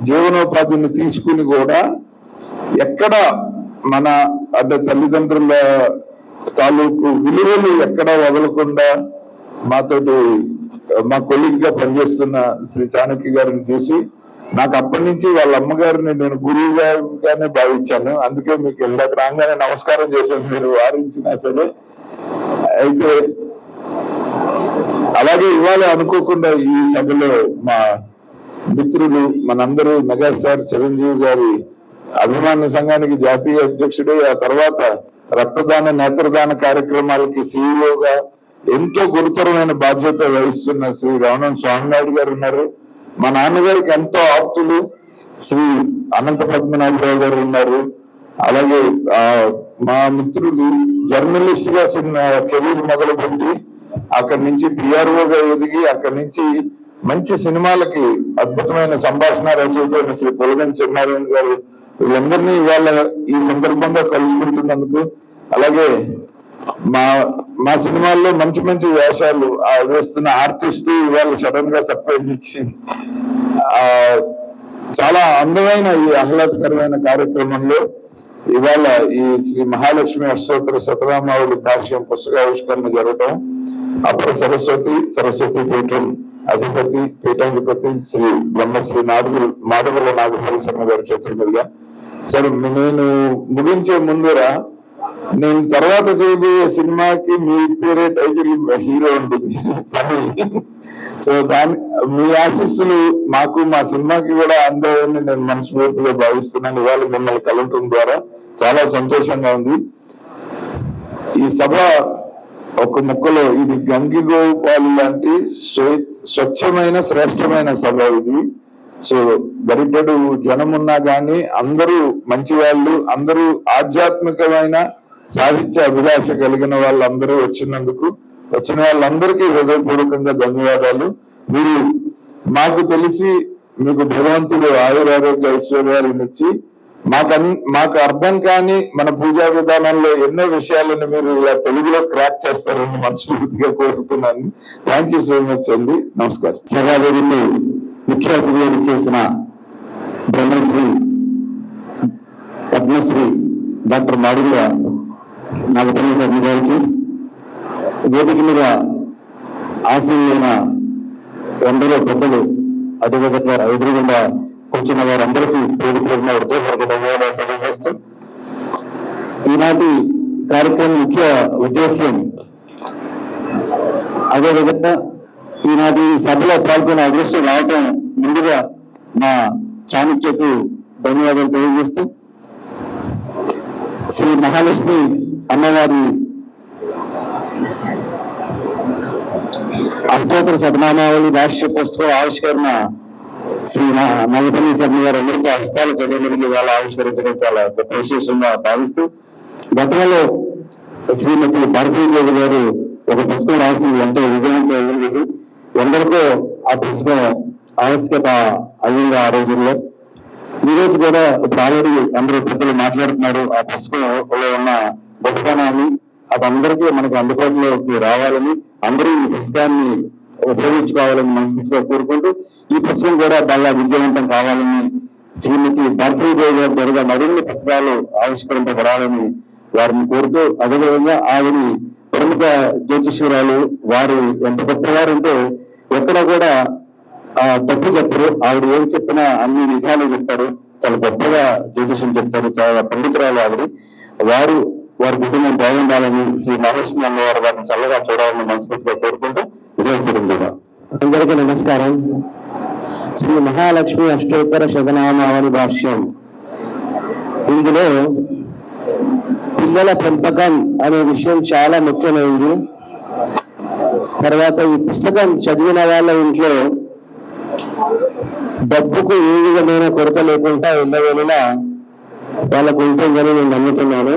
[SPEAKER 5] జీవనోపాధిని తీసుకుని కూడా ఎక్కడ మన తల్లిదండ్రుల తాలూకు విలువలు ఎక్కడ వదలకుండా మా కొలీగ్ గా పనిచేస్తున్న శ్రీ చాణక్య గారిని చూసి నాకు అప్పటి నుంచి వాళ్ళ అమ్మగారిని నేను గురువు గారిగానే భావించాను. అందుకే మీకు ఇందాక రాగానే నమస్కారం చేశాను, మీరు వారించినా సరే. అయితే అలాగే ఇవాళ అనుకోకుండా ఈ సభలో మా మిత్రులు, మనందరూ మెగాస్టార్ చిరంజీవి గారి అభిమాన సంఘానికి జాతీయ అధ్యక్షుడు, ఆ తర్వాత రక్తదాన నేత్రదాన కార్యక్రమాలకి సీఈఓగా ఎంతో గురుతరమైన బాధ్యత వహిస్తున్న శ్రీ రమణం స్వామినాయుడు గారు ఉన్నారు. మా నాన్నగారికి ఎంతో ఆప్తులు శ్రీ అనంత పద్మనాభరావు గారు ఉన్నారు. అలాగే మా మిత్రులు జర్నలిస్ట్ గా కెరీర్ మొదలుపెట్టి అక్కడి నుంచి పిఆర్ఓగా ఎదిగి అక్కడి నుంచి మంచి సినిమాలకి అద్భుతమైన సంభాషణ రచయిత శ్రీ పొలగం చిన్నారాయణ గారు, వీళ్ళందరినీ ఇవాళ ఈ సందర్భంగా కలుసుకుంటున్నందుకు, అలాగే మా సినిమాల్లో మంచి మంచి వేషాలు వేస్తున్న ఆర్టిస్ట్ ఇవాళ సడన్ గా సర్ప్రైజ్ ఇచ్చి చాలా అందమైన ఈ ఆహ్లాదకరమైన కార్యక్రమంలో ఇవాళ ఈ శ్రీ మహాలక్ష్మి అష్టోత్తర శతనామావళి భాష్యం పుస్తకావిష్కరణ జరగటం, అపర సరస్వతి పీఠం పీఠాధిపతి శ్రీ బ్రహ్మశ్రీ మాధవుల నాగపల్లి శర్మ గారి చేతుల మీదుగా. సరే, నేను ముగించే ముందర నేను తర్వాత చేయబోయే సినిమాకి మీ పేరే టైటిల్ హీరో ఉంటుంది కానీ, సో మీ ఆశీస్సులు మాకు మా సినిమాకి కూడా అందాయని నేను మనస్ఫూర్తిగా భావిస్తున్నాను. ఇవాళ మిమ్మల్ని కలవటం ద్వారా చాలా సంతోషంగా ఉంది. ఈ సభ ఒక ముక్కలో ఇది గంగిగోపాలు లాంటి స్వచ్ఛమైన శ్రేష్టమైన సభ ఇది. సో గరిటెడు జనం ఉన్నా గానీ అందరూ మంచి వాళ్ళు, అందరూ ఆధ్యాత్మికమైన సాహిత్య అభిలాష కలిగిన వాళ్ళందరూ వచ్చిన వాళ్ళందరికీ హృదయపూర్వకంగా ధన్యవాదాలు. మీరు మాకు తెలిసి మీకు భగవంతుడు ఆయురారోగ్య ఐశ్వర్యాలను ఇచ్చి మాకు అర్థం కాని మన పూజా విధానంలో ఎన్నో విషయాలను మీరు ఇలా తెలుగులో క్రాక్ చేస్తారని మనస్ఫూర్తిగా కోరుతున్నాను. థ్యాంక్ యూ సో మచ్ అండి. నమస్కారం.
[SPEAKER 4] సభావేదికకు ముఖ్య అతిథిగా చేసిన బ్రహ్మశ్రీ పద్మశ్రీ డాక్టర్ మాడుగుల నాగపల్లి శర్మ గారికి, వేదిక మీద ఆశీలైన ఎందరో పెద్దలు, అదేవిధంగా ఎదురుగుండా కూర్చున్న వారందరికీ పేరుపేరున ధన్యవాదాలు తెలియజేస్తూ, ఈనాటి కార్యక్రమం ముఖ్య ఉద్దేశ్యం, అదేవిధంగా ఈనాటి సభలో పాల్గొనే అదృష్టం రావటం ముందుగా మా చాణక్యకు ధన్యవాదాలు తెలియజేస్తూ, శ్రీ మహాలక్ష్మి అమ్మవారి అష్టోత్తర శతనామావళి రాష్ట్ర పుస్తకం ఆవిష్కరణ శ్రీ నాగపల్లి శర్మ గారు అందరికీ హస్తాల చదివినకి వాళ్ళ ఆవిష్కరించడం చాలా గొప్ప విశేషంగా భావిస్తూ, గతంలో శ్రీమతి భారతీదేవి గారు ఒక పుస్తకం రాసి ఎంతో విజయవంతం అయింది. ఎందరికో ఆ పుస్తకం ఆవశ్యకత అయ్యింది ఆ రోజుల్లో. ఈ రోజు కూడా ఇప్పుడు ఆల్రెడీ అందరూ పెద్దలు మాట్లాడుతున్నారు ఆ పుస్తకంలో ఉన్న గొప్పతనాన్ని. అది అందరికీ మనకు అందుబాటులోకి రావాలని, అందరూ ఈ పుస్తకాన్ని ఉపయోగించుకోవాలని మనస్ఫూర్తిగా కోరుకుంటూ, ఈ పుస్తకం కూడా బాగా విజయవంతం కావాలని, శ్రీమతి భారతీదేవి గారి ద్వారా మరిన్ని పుస్తకాలు ఆవిష్కరింపబడాలని వారిని కోరుతూ, అదేవిధంగా ఆవిడ ప్రముఖ జ్యోతిష్యురాలు, వారు ఎంత గొప్పవారంటే ఎక్కడ కూడా తప్పు చెప్పరు. ఆవిడ ఏం చెప్పినా అన్ని నిజాలు చెప్తారు. చాలా గొప్పగా జ్యోతిష్యం చెప్తారు. చాలా పండితురాలు ఆవిడ. వారి కుటుంబం బాగుండాలని, శ్రీ మహాలక్ష్మి అమ్మవారు వారిని చల్లగా చూడాలని మనస్ఫూర్తిగా కోరుకుంటూ విజయ చిరంజీవి. అందరికీ నమస్కారం. శ్రీ మహాలక్ష్మి అష్టోత్తర శతనామావళి భాష్యం. ఇందులో పిల్లల పెంపకం అనే విషయం చాలా ముఖ్యమైనది. తర్వాత ఈ పుస్తకం చదివిన వాళ్ళ ఇంట్లో డబ్బుకు ఏ విధమైన కొరత లేకుండా వెళ్ళవెళ్ళినా వాళ్ళకు ఉంటుందని నేను నమ్ముతున్నాను.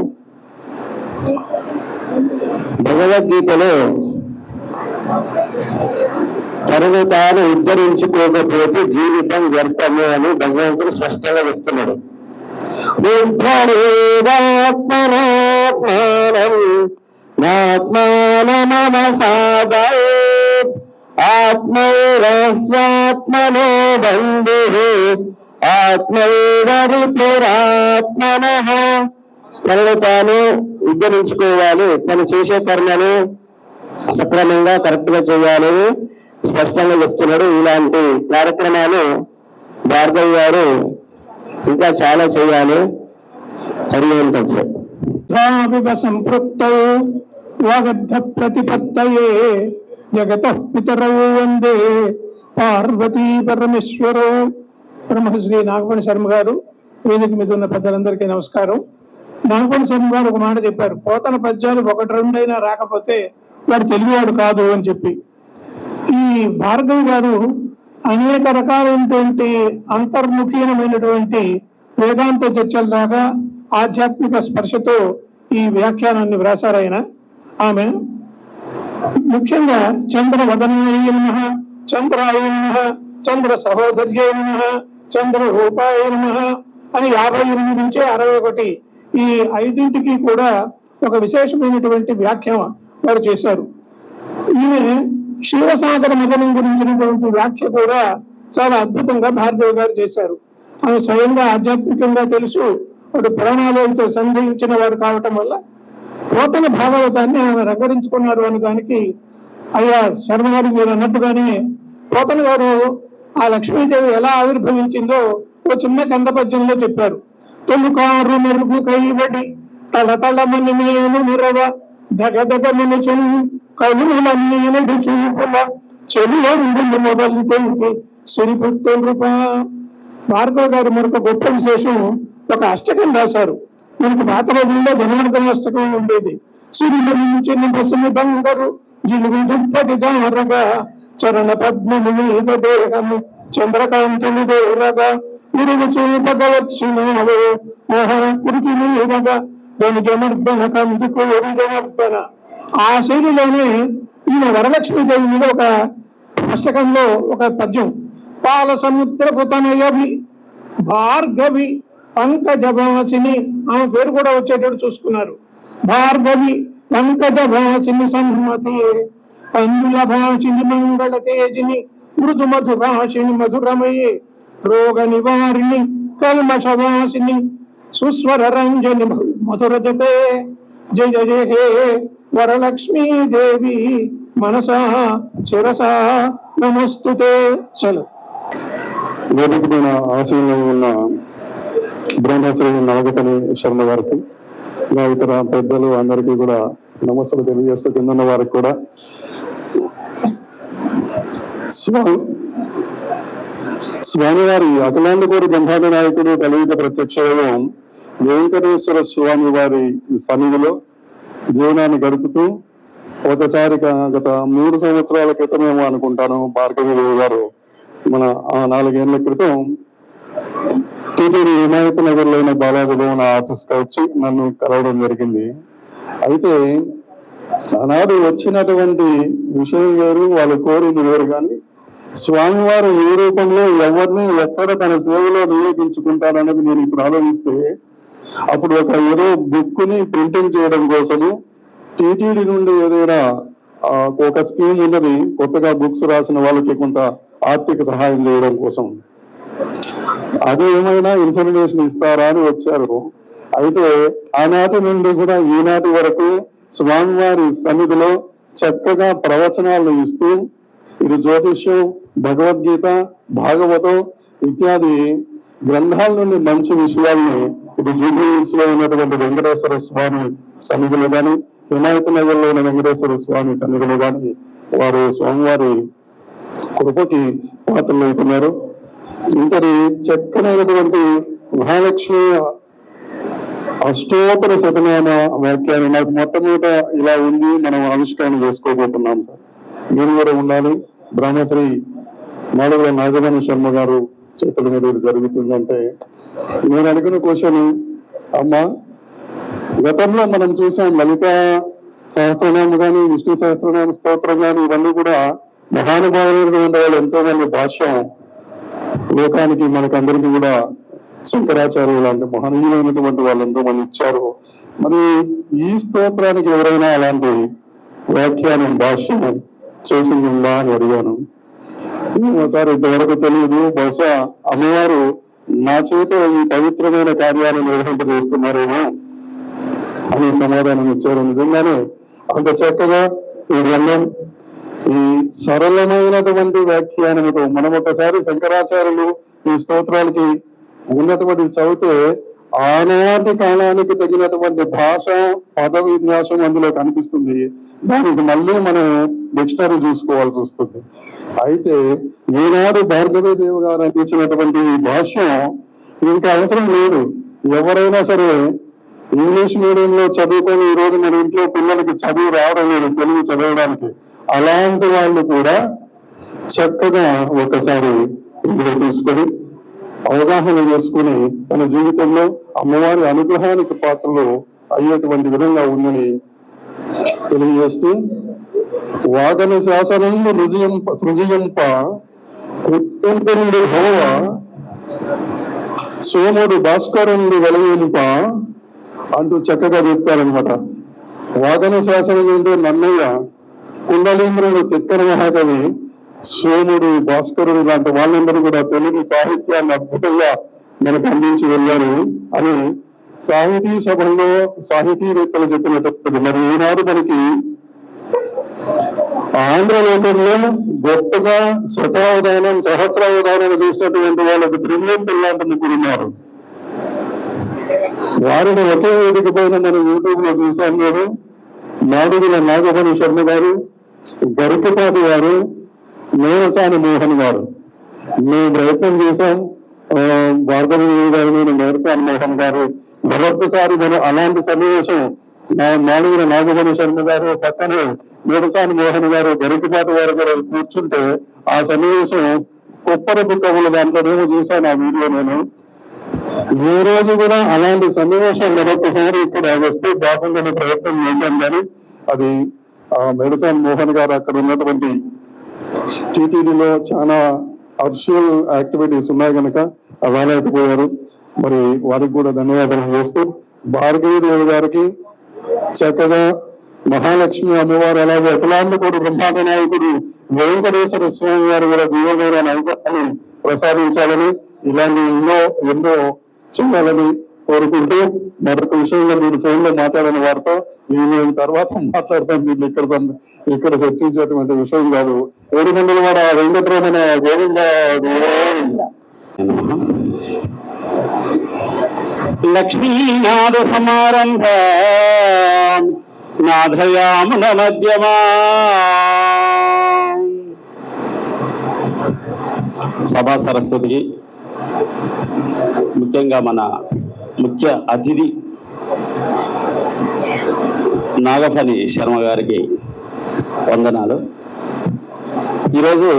[SPEAKER 4] భగవద్గీతలో తనను తాను ఉద్ధరించుకోకపోతే జీవితం వ్యర్థమే అని భగవంతుడు స్పష్టంగా చెప్తున్నాడు. ఆత్మైరహ్యాత్మనో బంధు ఆత్మైరవిపురాత్మనః. తనను తాను ఉద్ధరించుకోవాలి, తను చేసే కర్మను సక్రమంగా కరెక్ట్ గా చేయాలని స్పష్టంగా చెప్తున్నాడు. ఇలాంటి కార్యక్రమాలు భార్గవ్ గారు ఇంకా చాలా చేయాలి. హరివంతం సార్
[SPEAKER 7] సంపృక్తౌ వాగద్ధ ప్రతిపత్తయే జగతః పితరౌ వందే పార్వతీ పరమేశ్వరౌ. బ్రహ్మశ్రీ నాగపణి శర్మ గారు, వేదిక మీద ఉన్న పెద్దలందరికీ నమస్కారం. నాగపణి శర్మ గారు ఒక మాట చెప్పారు, పోతన పద్యాలు ఒకటి రెండైనా రాకపోతే వాడు తెలివివాడు కాదు అని చెప్పి. ఈ భార్గవి గారు అనేక రకాలైనటువంటి అంతర్ముఖీనమైనటువంటి వేదాంత చర్చల దాకా ఆధ్యాత్మిక స్పర్శతో ఈ వ్యాఖ్యానాన్ని వ్రాసారాయన. ఆమె ముఖ్యంగా చంద్ర వదనాయ నమః, చంద్రాయ నమః, చంద్ర సహోదర్యై నమః, చంద్ర రూపాయ నమః అని 58 నుంచి 61 ఈ 5ంటికి కూడా ఒక విశేషమైనటువంటి వ్యాఖ్య వారు చేశారు. ఈమె క్షీరసాగర మదనం గురించినటువంటి వ్యాఖ్య కూడా చాలా అద్భుతంగా భార్గవి గారు చేశారు. ఆమె స్వయంగా ఆధ్యాత్మికంగా తెలుసు, వాడు పురాణాలతో సంధించిన వారు కావటం వల్ల పోతన భాగవతాన్ని ఆమె రంగరించుకున్నారు అనే దానికి అయ్యా శర్మ గారు మీరు అన్నట్టుగానే పోతన గారు ఆ లక్ష్మీదేవి ఎలా ఆవిర్భవించిందో ఓ చిన్న కంద పద్యంలో చెప్పారు. తొలుకారు మెరుగు కైబడి తలతలమని నేను నిరవ దగదగమనుచు కలుమలన్నీ చూపుల చెలువండు మొదలు పెంకి సిరిపుట్టు రూప. భార్గవ గారు మరొక గొప్ప విశేషం, ఒక అష్టకం రాశారు. మనకు పాత రోజుల్లో ధనార్దనాష్టకం ఉండేది. సిరిలు చిన్న బసని బంగారు జిలుగు దుప్పటి జారగా చరణ పద్మము మీద దేహము చంద్రకాంతుని దేరగా ఇరుగు చూపగవచ్చినావు మోహన కురికి మీదగా దాని జమర్దన కందుకు జమర్దన. ఆ శైలిలోనే ఈయన వరలక్ష్మీదేవి మీద ఒక అష్టకంలో ఒక పద్యం, పాల సముద్రపు తనయవి భార్గవి పంకజవాసిని, ఆమె పేరు కూడా వచ్చేటట్టు చూసుకున్నారు. భార్గవి పంకజవాసిని సమ్మతి కందుల భాషిని మంగళ తేజిని మృదు మధు భాషిని మధురమయే రోగ నివారిణి కల్మషవాసిని సుస్వర రంజని మధుర జతే జయ జయ హే వరలక్ష్మీదేవి మనసా శిరసా నమస్తుతే. చలో.
[SPEAKER 8] వేదిక మీద ఆశయంలో ఉన్న బ్రహ్మశ్రీ నాగపణి శర్మ గారికి, ఇంకా ఇతర పెద్దలు అందరికీ కూడా నమస్సులు తెలియజేస్తూ, కింద ఉన్న వారికి కూడా స్వామివారి అఖిలాండకోటి బ్రహ్మాండ నాయకుడు కలియుగ ప్రత్యక్షం వెంకటేశ్వర స్వామి వారి సన్నిధిలో జీవనాన్ని గడుపుతూ ఒకసారి గత 3 సంవత్సరాల క్రితమేమో అనుకుంటాను, భార్గవీదేవి గారు మన 4 ఏళ్ల క్రితం టీటీడీ హిమాయత్ నగర్ లో ఉన్న బాలాజీలో ఉన్న ఆఫీస్ కి వచ్చి నన్ను కలవడం జరిగింది. అయితే ఆనాడు వచ్చినటువంటి విషయం వేరు, వాళ్ళు కోరింది వేరు. కానీ స్వామివారు ఏ రూపంలో ఎవరిని ఎక్కడ తన సేవలో నియోగించుకుంటారనేది నేను ఇప్పుడు ఆలోచిస్తే, అప్పుడు ఏదో బుక్ ని ప్రింటింగ్ చేయడం కోసము టీటీడీ నుండి ఏదైనా ఒక స్కీమ్ ఉన్నది, కొత్తగా బుక్స్ రాసిన వాళ్ళకి కొంత ఆర్థిక సహాయం చేయడం కోసం. అది ఏమైనా ఇన్ఫర్మేషన్ ఇస్తారా అని వచ్చారు. అయితే ఆనాటి నుండి కూడా ఈనాటి వరకు స్వామివారి సన్నిధిలో చక్కగా ప్రవచనాలను ఇస్తూ ఇటు జ్యోతిష్యం, భగవద్గీత, భాగవతం ఇత్యాది గ్రంథాల నుండి మంచి విషయాల్ని ఇటు జూబ్లీహిల్స్ లో ఉన్నటువంటి వెంకటేశ్వర స్వామి సన్నిధిలో కానీ, హిమాయత్ నగర్ లో ఉన్న వెంకటేశ్వర స్వామి సన్నిధిలో కానీ వారు స్వామివారి కృపకి పాత్రలు అవుతున్నారు. ఇంతటి చక్కనైనటువంటి మహాలక్ష్మి అష్టోత్తర శతనామ వ్యాఖ్యానం నాకు మొట్టమొదట ఇలా ఉంది, మనం ఆవిష్కరణ చేసుకోబోతున్నాం సార్. మీరు కూడా ఉండాలి. బ్రహ్మశ్రీ మాడుగుల నాగమణి శర్మ గారు చేతుల మీద ఇది జరుగుతుందంటే నేను అడిగిన క్వశ్చన్, అమ్మా గతంలో మనం చూసాం లలిత సహస్రనామం కానీ, విష్ణు సహస్రనామ స్తోత్రం కానీ, ఇవన్నీ కూడా మహానుభావులైనటువంటి వాళ్ళు ఎంతో మంది భాష్యం లోకానికి మనకందరికీ కూడా శంకరాచార్యులు లాంటి మహనీయులైనటువంటి వాళ్ళు ఎంతో మంది ఇచ్చారు. మరి ఈ స్తోత్రానికి ఎవరైనా అలాంటి వ్యాఖ్యానం భాష్యం చేసింది ఉందా అని అడిగాను. సార్ ఇంతవరకు తెలియదు, బహుశా అమ్మవారు నా చేత ఈ పవిత్రమైన కార్యాలను నిర్వహింపజేస్తున్నారేమో అని సమాధానం ఇచ్చారు. నిజంగానే అంత చక్కగా ఈ గ్రంథం ఈ సరళమైనటువంటి వ్యాఖ్యానముతో మనం ఒకసారి శంకరాచార్యులు ఈ స్తోత్రాలకి ఉన్నటువంటి చదివితే ఆనాటి కాలానికి తగినటువంటి భాష, పద విన్యాసం అందులో కనిపిస్తుంది. దానికి మళ్ళీ మనం డిక్షనరీ చూసుకోవాల్సి వస్తుంది. అయితే ఈనాడు భార్గవీ దేవి గారు అందించినటువంటి ఈ భాష్యం ఇంకా అవసరం లేదు. ఎవరైనా సరే ఇంగ్లీష్ మీడియంలో చదువుకొని ఈ రోజు మన ఇంట్లో పిల్లలకి చదువు రావడం లేదు తెలుగు చదవడానికి, అలాంటి వాళ్ళు కూడా చక్కగా ఒకసారి ఇందులో తీసుకొని అవగాహన చేసుకుని తన జీవితంలో అమ్మవారి అనుగ్రహానికి పాత్రలు అయ్యేటువంటి విధంగా ఉందని తెలియజేస్తూ, వాగన శాసనంలో సృజయంప ఉత్తంపరుడు భవ సోముడు భాస్కరుణ్ణి వెలయింప అంటూ చక్కగా చెప్తారనమాట. వాగన శాసనం అంటే నన్నయ్య, కుండలీంద్రుడు తిక్కన మహాకవి, సోముడు, భాస్కరుడు లాంటి వాళ్ళందరూ కూడా తెలుగు సాహిత్యాన్ని అద్భుతంగా మనకు అందించి వెళ్ళారు అని సాహితీ సభల్లో సాహితీవేత్తలు చెప్పినట్టు. మరి ఈనాడు మనకి ఆంధ్రలోకంలో గొప్పగా శతావధానం, సహస్రావధానం చేసినటువంటి వాళ్ళకి త్రిమూర్తులు లాంటి ముగ్గురు ఉన్నారు. వారిని ఒకే వేదిక పైన మనం యూట్యూబ్ లో చూసాం. నేను మాడుగుల నాగమణి శర్మ గారు, గరికపాటి గారు, మేనసాని మోహన్ గారు. మేము ప్రయత్నం చేశాం. భార్గవి గారు, నేను మేనసాని మోహన్ గారు. మరొకసారి మనం అలాంటి సన్నివేశం మాడుగుల నాగమణి శర్మ గారు పక్కనే మేనసాని మోహన్ గారు, గరికపాటి గారు కూడా కూర్చుంటే ఆ సన్నివేశం కొప్పరపు కవుల దాంట్లోనేమో చూశాను ఆ వీడియో. నేను ఏ రోజు కూడా అలాంటి సన్నివేశం మరొకసారి ఇక్కడ వస్తే బాగుందని ప్రయత్నం చేశాను. కానీ అది మేడసాని మోహన్ గారు అక్కడ ఉన్నటువంటి టీటీడీలో చాలా అఫిషియల్ యాక్టివిటీస్ ఉన్నాయి కనుక రాలేకపోయారు. మరి వారికి కూడా ధన్యవాదాలు చేస్తూ, భార్గవీ దేవి గారికి చక్కగా మహాలక్ష్మి అమ్మవారు అలాగే అఖిలాండకోటి బ్రహ్మాండ నాయకుడు వెంకటేశ్వర స్వామి వారు కూడా దివ్యమైన అనుగ్రహాన్ని ప్రసాదించాలని, ఇలాంటి ఎన్నో చేయాలని కోరుకుంటూ, మరొక విషయంలో నేను ఫోన్ లో మాట్లాడిన వారితో నేను తర్వాత మాట్లాడతాను. దీన్ని ఇక్కడ చర్చించేటువంటి విషయం కాదు. ఏడుమండల వాడ వెంకటరమణ గోవింద
[SPEAKER 4] లక్ష్మీనాథ సమారంభ నాథయామున మధ్యమా సభా సరస్వతికి, ముఖ్యంగా మన ముఖ్య అతిథి నాగఫణి శర్మ గారికి వందనాలు. ఈరోజు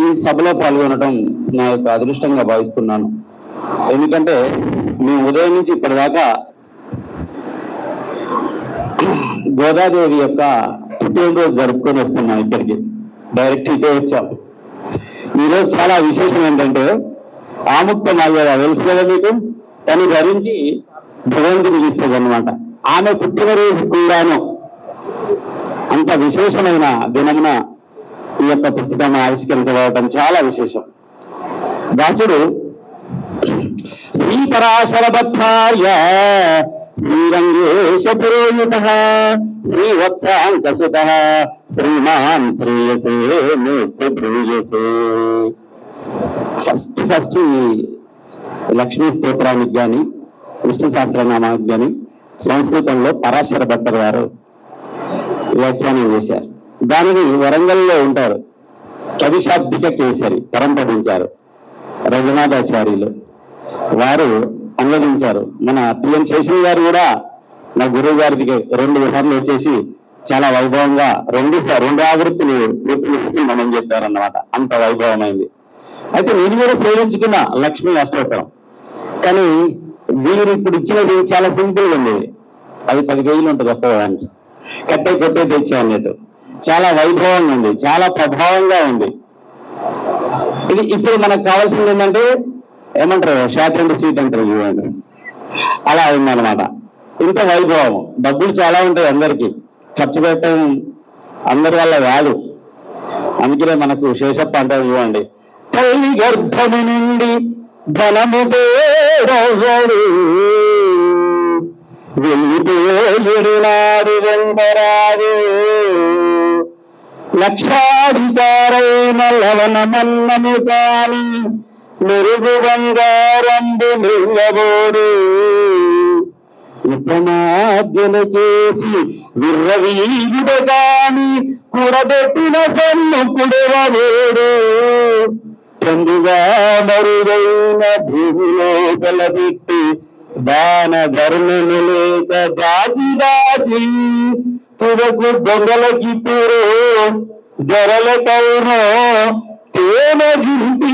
[SPEAKER 4] ఈ సభలో పాల్గొనడం నా యొక్క అదృష్టంగా భావిస్తున్నాను. ఎందుకంటే మేము ఉదయం నుంచి ఇప్పటిదాకా గోదాదేవి యొక్క పుట్టినరోజు జరుపుకొని వస్తున్నాం. ఇక్కడికి డైరెక్ట్ ఇటే వచ్చాం. ఈరోజు చాలా విశేషం ఏంటంటే ఆముక్త మాల్యద తెలుసు కదా మీకు, తను ధరించి భగవంతుని ఇస్తుంది అనమాట. ఆమె పుట్టినరోజు కూడాను అంత విశేషమైన దినమున ఈ యొక్క పుస్తకాన్ని ఆవిష్కరించబడటం చాలా విశేషం. దాసుడు శ్రీ పరాశరభట్టార్య శ్రీరంగేశ పురోహిత శ్రీవత్సాంకసుత శ్రీమాన్ శ్రేయసే మేస్తు ప్రేయసే. ఫస్ట్ ఈ లక్ష్మీ స్తోత్రానికి కానీ విష్ణు సహస్రనామానికి కానీ సంస్కృతంలో పరాశర భట్టర్ గారు వ్యాఖ్యానం చేశారు. దానిని వరంగల్లో ఉంటారు కవిశాబ్దిక కేసరి పరంపరించారు రఘునాథాచార్యులు, వారు అనువదించారు. మన పిఎన్ శేషన్ గారు కూడా నా గురువు గారికి 2 విధాలు వచ్చేసి చాలా వైభవంగా 2 ఆవృత్తులు పూర్తిమని చెప్పారన్నమాట. అంత వైభవమైంది. అయితే నేను కూడా సేవించుకున్న లక్ష్మీ అష్టోత్తరం, కానీ వీరు ఇప్పుడు ఇచ్చినది చాలా సింపుల్ గా ఉండేది. అది 10 కేజీలు ఉంటుంది ఒక్కడానికి, కొట్టే తెచ్చా అన్నట్టు. చాలా వైభవంగా ఉంది, చాలా ప్రభావంగా ఉంది. ఇది ఇప్పుడు మనకు కావాల్సింది ఏంటంటే ఏమంటారు, షార్ట్ అండ్ స్వీట్ అంటారు చూడండి, అలా ఉందన్నమాట. ఇంత వైభవం. డబ్బులు చాలా ఉంటాయి అందరికీ, ఖర్చు పెట్టడం అందరి వల్ల కాదు. అందుకనే మనకు శేషప్ప అంటారు చూడండి, తల్లి గర్భము నుండి ధనము తేడవడు వెళ్ళిపోయేడు నాడు వెంబరాదు లక్షాధికారైన లవణమన్నము కాని మెరుగు బంగారంబు మృంగబోడు ఉపమార్జన చేసి విర్రవీగుడ కాని కూడబెట్టిన సన్నుకుడవబోడు చందుగా మరుగైన భూమిలో కలబెట్టి దాన ధర్మము లేక దాచి తుదకు దొంగలకి పూరో ధరల కౌనో తేన గింటి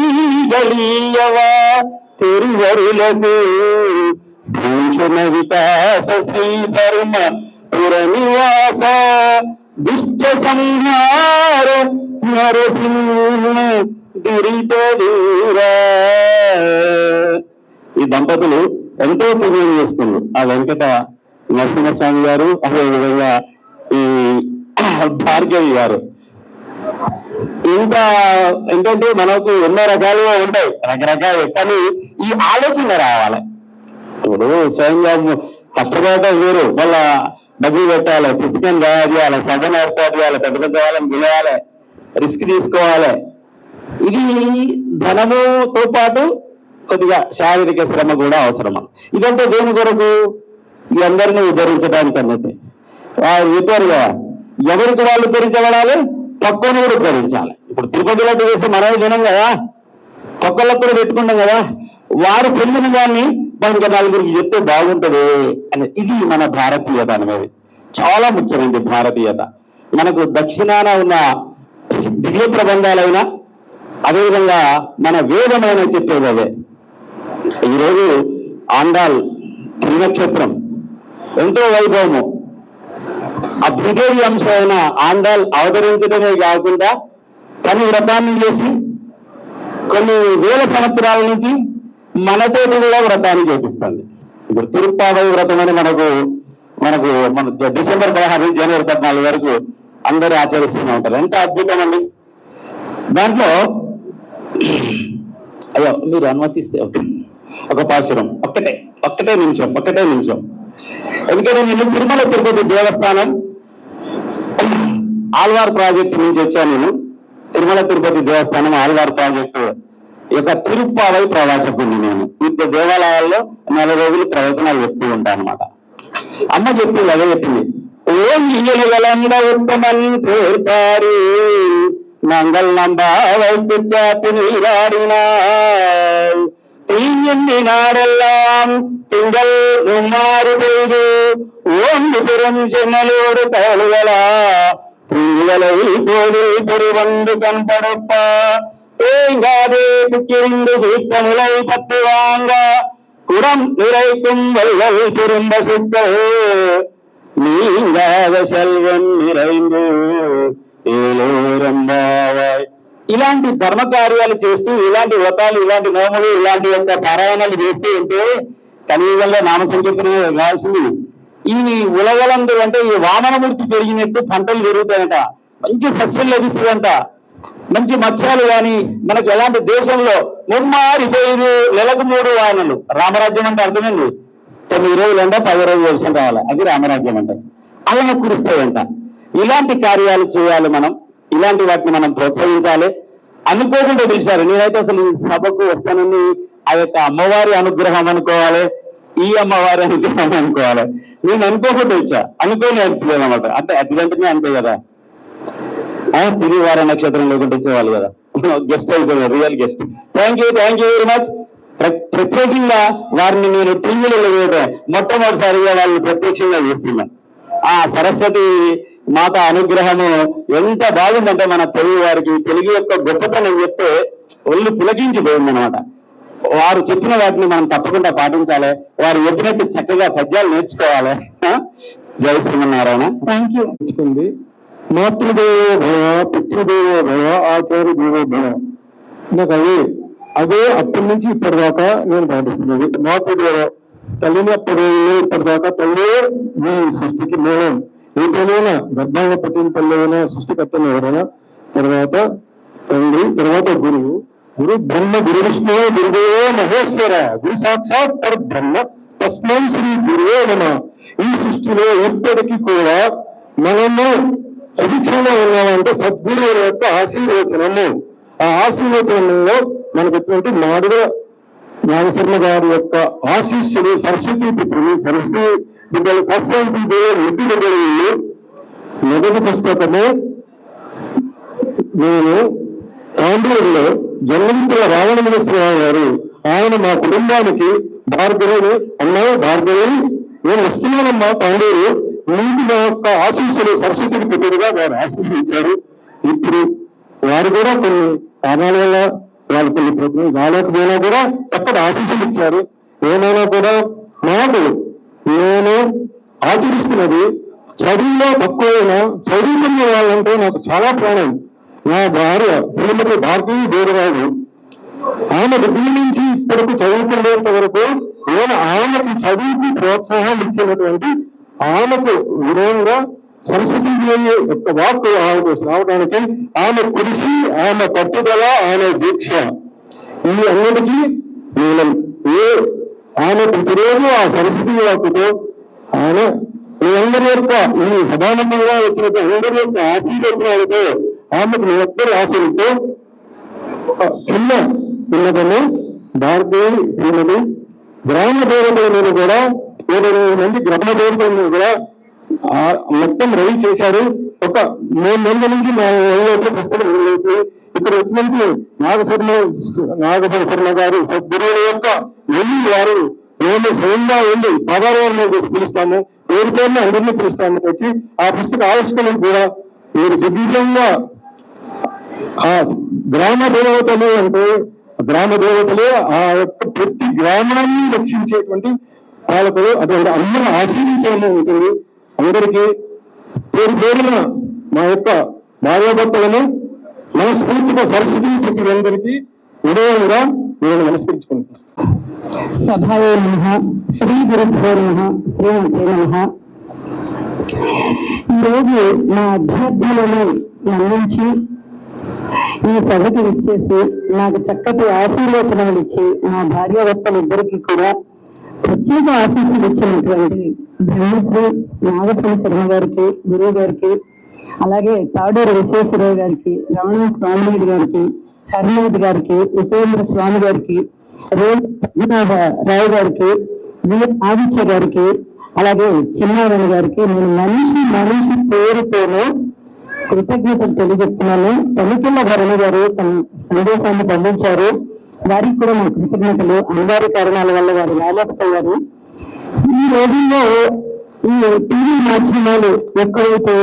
[SPEAKER 4] గలీయవా తిరువరులకు భూషణ వికాస శ్రీధర్మ పురనివాస దుష్ట సంహార నరసింహ గిరిటూరా. ఈ దంపతులు ఎంతో పుణ్యం చేసుకున్నారు. ఆ వెంకట నరసింహస్వామి గారు, అదేవిధంగా ఈ భార్గవి గారు. ఇంకా ఏంటంటే మనకు ఎన్నో రకాలుగా ఉంటాయి, రకరకాలు, కానీ ఈ ఆలోచన రావాలి. ఇప్పుడు స్వయంగా కష్టపడటం వేరు, వాళ్ళ డబ్బులు పెట్టాలి, పుస్తకం తయారు చేయాలి, సభను ఏర్పాటు చేయాలి, పెద్ద పెద్ద వాళ్ళని పిలవాలి, రిస్క్ తీసుకోవాలి. ఇది ధనముతో పాటు కొద్దిగా శారీరక శ్రమ కూడా అవసరమా. ఇదంతా దేని కొరకు? ఈ అందరినీ ఉద్ధరించడానికి అన్నట్టు. చెప్పారు కదా, ఎవరికి వాళ్ళు ఉద్ధరించబడాలి, తక్కువని కూడా ఉద్ధరించాలి. ఇప్పుడు తిరుపతి లడ్డు వేసి మనమే తినం కదా, పక్కలకు కూడా పెట్టుకుంటాం కదా, వారు పొందిన దాన్ని మనకి నలుగురికి చెప్తే బాగుంటుంది అని. ఇది మన భారతీయత అనేది చాలా ముఖ్యమైనది. భారతీయత మనకు దక్షిణాన ఉన్న దివ్య ప్రబంధాలైనా, అదేవిధంగా మన వేదమైన చెప్పేది అదే. ఈరోజు ఆండాల్ త్రినక్షత్రం ఎంతో వైభవము. ఆ భూదేవి అంశమైన ఆండాల్ అవతరించడమే కాకుండా తన వ్రతాన్ని చేసి కొన్ని వేల సంవత్సరాల నుంచి మనతోటి కూడా వ్రతాన్ని చేపిస్తుంది. ఇప్పుడు తిరుప్పావై వ్రతం అని మనకు మన డిసెంబర్ 16 జనవరి 14 వరకు అందరూ ఆచరిస్తూనే ఉంటారు. ఎంత అద్భుతం అండి. దాంట్లో అయ్యో మీరు అనుమతిస్తే ఒక పాశురం, ఒక్కటే నిమిషం. ఎందుకంటే నేను తిరుమల తిరుపతి దేవస్థానం ఆల్వార్ ప్రాజెక్టు నుంచి వచ్చాను. నేను తిరుమల తిరుపతి దేవస్థానం ఆల్వార్ ప్రాజెక్టు యొక్క తిరుప్పావై ప్రవాచకుడిని. నేను వివిధ దేవాలయాల్లో 4 రోజులు ప్రవచనాలు చెప్తూ ఉంటాను అనమాట. అమ్మ చెప్పింది, అదే చెప్పింది, ఓం ఇయ్యలుగలంద ఉత్తమన్ పేర్పారి మంగళ నంబావైపు చాతి నీరాడినాయ్ தீயந்தி நாடெல்லாம் திங்கள் உம்மாறு பெய்து ஓண்டு பெரும் சென்னலோடு தோளுகளா தூங்களை கோவில் பொறி வந்து கண்படுப்பா தேங்காதே துக்கிருந்து சீத்த நிலை பத்து வாங்க குடம் நிறைக்கும் வல்கள் திரும்ப சுத்த நீ நீங்காத செல்வன் நிறைந்து ఏలోరంబావాయ్. ఇలాంటి ధర్మ కార్యాలు చేస్తూ ఇలాంటి వ్రతాలు ఇలాంటి నోములు ఇలాంటి యొక్క పారాయణాలు చేస్తూ ఉంటే కలియుగంలో నామ సంకీర్తన కావాల్సింది. ఈ ఉలవలందు అంటే ఈ వామనమూర్తి పెరిగినట్టు పంటలు పెరుగుతాయంట, మంచి సస్యం లభిస్తుందంట, మంచి మత్స్యాలు కానీ మనకు ఎలాంటి దేశంలో ముమ్మారి పేరు నెలకు 3 వానలు. రామరాజ్యం అంటే అర్థమైంది, 9 రోజులు అంటే 10 రోజులు వర్షం రావాలి, అది రామరాజ్యం అంటే. అలా కురుస్తాయంట. ఇలాంటి కార్యాలు చేయాలి మనం, ఇలాంటి వాటిని మనం ప్రోత్సహించాలి. అనుకోకుండా పిలిచారు. నేనైతే అసలు ఈ సభకు వస్తానని ఆ యొక్క అమ్మవారి అనుగ్రహం అనుకోవాలి, ఈ అమ్మవారి అనుగ్రహం అనుకోవాలి. నేను అనుకోకుండా వచ్చా, అనుకోని అనిపించలేదు అనమాట. అంటే అతిగంటనే అంతే కదా, తిరిగి వార నక్షత్రం లేకుండా వచ్చేవాళ్ళు కదా, గెస్ట్ అయిపోయారు, real guest. Thank you very much. ప్రత్యేకంగా వారిని నేను టీవీలో మొట్టమొదటిసారిగా వాళ్ళని ప్రత్యక్షంగా చేస్తున్నాను. ఆ సరస్వతి మాత అనుగ్రహము ఎంత బాగుందంటే మన తెలుగు వారికి తెలుగు యొక్క గొప్పతనం చెప్తే ఒళ్ళు పులకించిపోయింది అనమాట. వారు చెప్పిన వాటిని మనం తప్పకుండా పాటించాలి, వారు చెప్పినట్టు చక్కగా పద్యాలు నేర్చుకోవాలి. జై శ్రీమన్నారాయణ.
[SPEAKER 3] Thank you.
[SPEAKER 8] మాతృదేవో భవ, పితృదేవో భవ, ఆచార్య దేవో భవ. నాకు అదే అప్పటి నుంచి ఇప్పటిదాకా నేను పాటిస్తున్నది. మాతృదేవ తల్లిని అప్పటి ఇప్పటిదాకా తల్లి ఈ సృష్టికి మూలం. ఏదైనా గర్భంగా పట్టిన తల్లి అయినా సృష్టికర్తలు ఎవరైనా, తర్వాత తండ్రి, తర్వాత గురువు. గురు బ్రహ్మ, గురు విష్ణు, గురుదేవో మహేశ్వర, గురు సాక్షాత్ పరబ్రహ్మ, తస్మై శ్రీ గురువే నమః. ఈ సృష్టిలో ఎప్పటికీ కూడా మనము సుభిక్షంగా ఉన్నామంటే సద్గురువు యొక్క ఆశీర్వచనము. ఆ ఆశీర్వచనంలో మనకు వచ్చినట్టు మాడుగ నాగశర్మ గారి యొక్క ఆశీస్సులు, సరస్వతీ పుత్రులు, సరస్వతి బిడ్డలు, సరస్వతి వృత్తి బిడ్డలు. మొదటి పుస్తకము నేను తాండూరులో జన్మమిత్రుల రావణమేశ్వరరావు గారు, ఆయన మా కుటుంబానికి భార్గవి అన్నావు, భార్గవి నేను వస్తున్నానమ్మా తాండూరు, నీకు మా యొక్క ఆశీస్సులు, సరస్వతికి పుత్రుడుగా వారు ఆశీస్సులు ఇచ్చారు. ఇప్పుడు వారు కూడా కొన్ని కారణాల వల్ల వాళ్ళు కొన్ని ప్రతి రాలేకపోయినా కూడా చక్కటి ఆశీస్సులు ఇచ్చారు. ఏమైనా కూడా నాకు నేను ఆచరిస్తున్నది చదువులో తక్కువైనా చదువుకునే వాళ్ళంటే నాకు చాలా ప్రాణం. నా భార్య శ్రీమతి భారతీయ దేవరాజు, ఆమె దగ్గర నుంచి ఇప్పటికి చదువుకునేంత వరకు నేను ఆమెకు చదువుకి ప్రోత్సాహం ఇచ్చినటువంటి, ఆమెకు విధంగా సరస్వతీ దేవి యొక్క వాక్కు ఆమెకు రావడానికి ఆమె కృషి, ఆమె పట్టుదల, ఆమె దీక్ష, ఈ అన్నిటికీ నేను ఆమె ప్రతిరోజు ఆ సరస్వతీ వాక్కుతో ఆమె మీ అందరి యొక్క ఈ సదానందంగా వచ్చినట్టు అందరి యొక్క ఆశీర్వచనాలతో ఆమెకు మీ ఒక్కరి ఆశలతో చిన్న ఉన్నతను భారతీయ శ్రీమతి గ్రామ దేవతల మీద కూడా 20 మంది గ్రామ దేవతల మీద కూడా మొత్తం రెడీ చేశారు. ఒక 3 నెలల నుంచి మా ఊళ్ళో పుస్తకం మొదలైతే ఇక్కడ వచ్చినందుకు నాగభర శర్మ గారు సద్గురువుల యొక్క వెళ్ళి వారు మేము స్వయంగా వెళ్ళి పదార్థాలను చేసి పిలుస్తాము, పేరు పేరుని అందరినీ పిలుస్తాము వచ్చి ఆ పుస్తక ఆవిష్కరణ కూడా మీరు దిగ్విజయంగా ఆ గ్రామ దేవతలు అంటే గ్రామ దేవతలే ఆ యొక్క ప్రతి గ్రామాన్ని రక్షించేటువంటి పాలకులు. అటువంటి అందరూ ఆశీర్వించడం ఉంటుంది. అందరికీ పేరు పేరున మా యొక్క భార్యాభర్తలను మనస్ఫూర్తిగా సరస్వతీ పుత్రులందరికీ ఉదయంగా నేను నమస్కరించుకుంటాను.
[SPEAKER 3] సభాయే నమః, శ్రీ గురుభ్యో నమః, శ్రీమతే నమః. ఈరోజు మా అభ్యర్థులను నమ్మించి ఈ సభకి ఇచ్చేసి నాకు చక్కటి ఆశీర్వచనాలు ఇచ్చి మా భార్యాభర్తలు ఇద్దరికి కూడా ప్రత్యేక ఆశీస్సులు ఇచ్చినటువంటి బ్రహ్మశ్రీ నాగపల్లి శర్మ గారికి, గురువు గారికి, అలాగే తాడూరు విశ్వేశ్వరరావు గారికి, రమణ స్వామిరెడ్డి గారికి, హరినాథ్ గారికి, ఉపేంద్ర స్వామి గారికి, రావు గారికి, ఆదిత్య గారికి, అలాగే చిన్నారాయణ గారికి నేను మనిషి పేరుతోనూ కృతజ్ఞతలు తెలియజెప్తున్నాను. తనికెళ్ళ భరణి గారు తన సందేశాన్ని పంపించారు, వారికి కూడా మా కృతజ్ఞతలు. అనివార్య కారణాల వల్ల వారు రాలేకపోయారు. ఈ రోజుల్లో ఈ టీవీ మాధ్యమాలు ఎక్కువైతే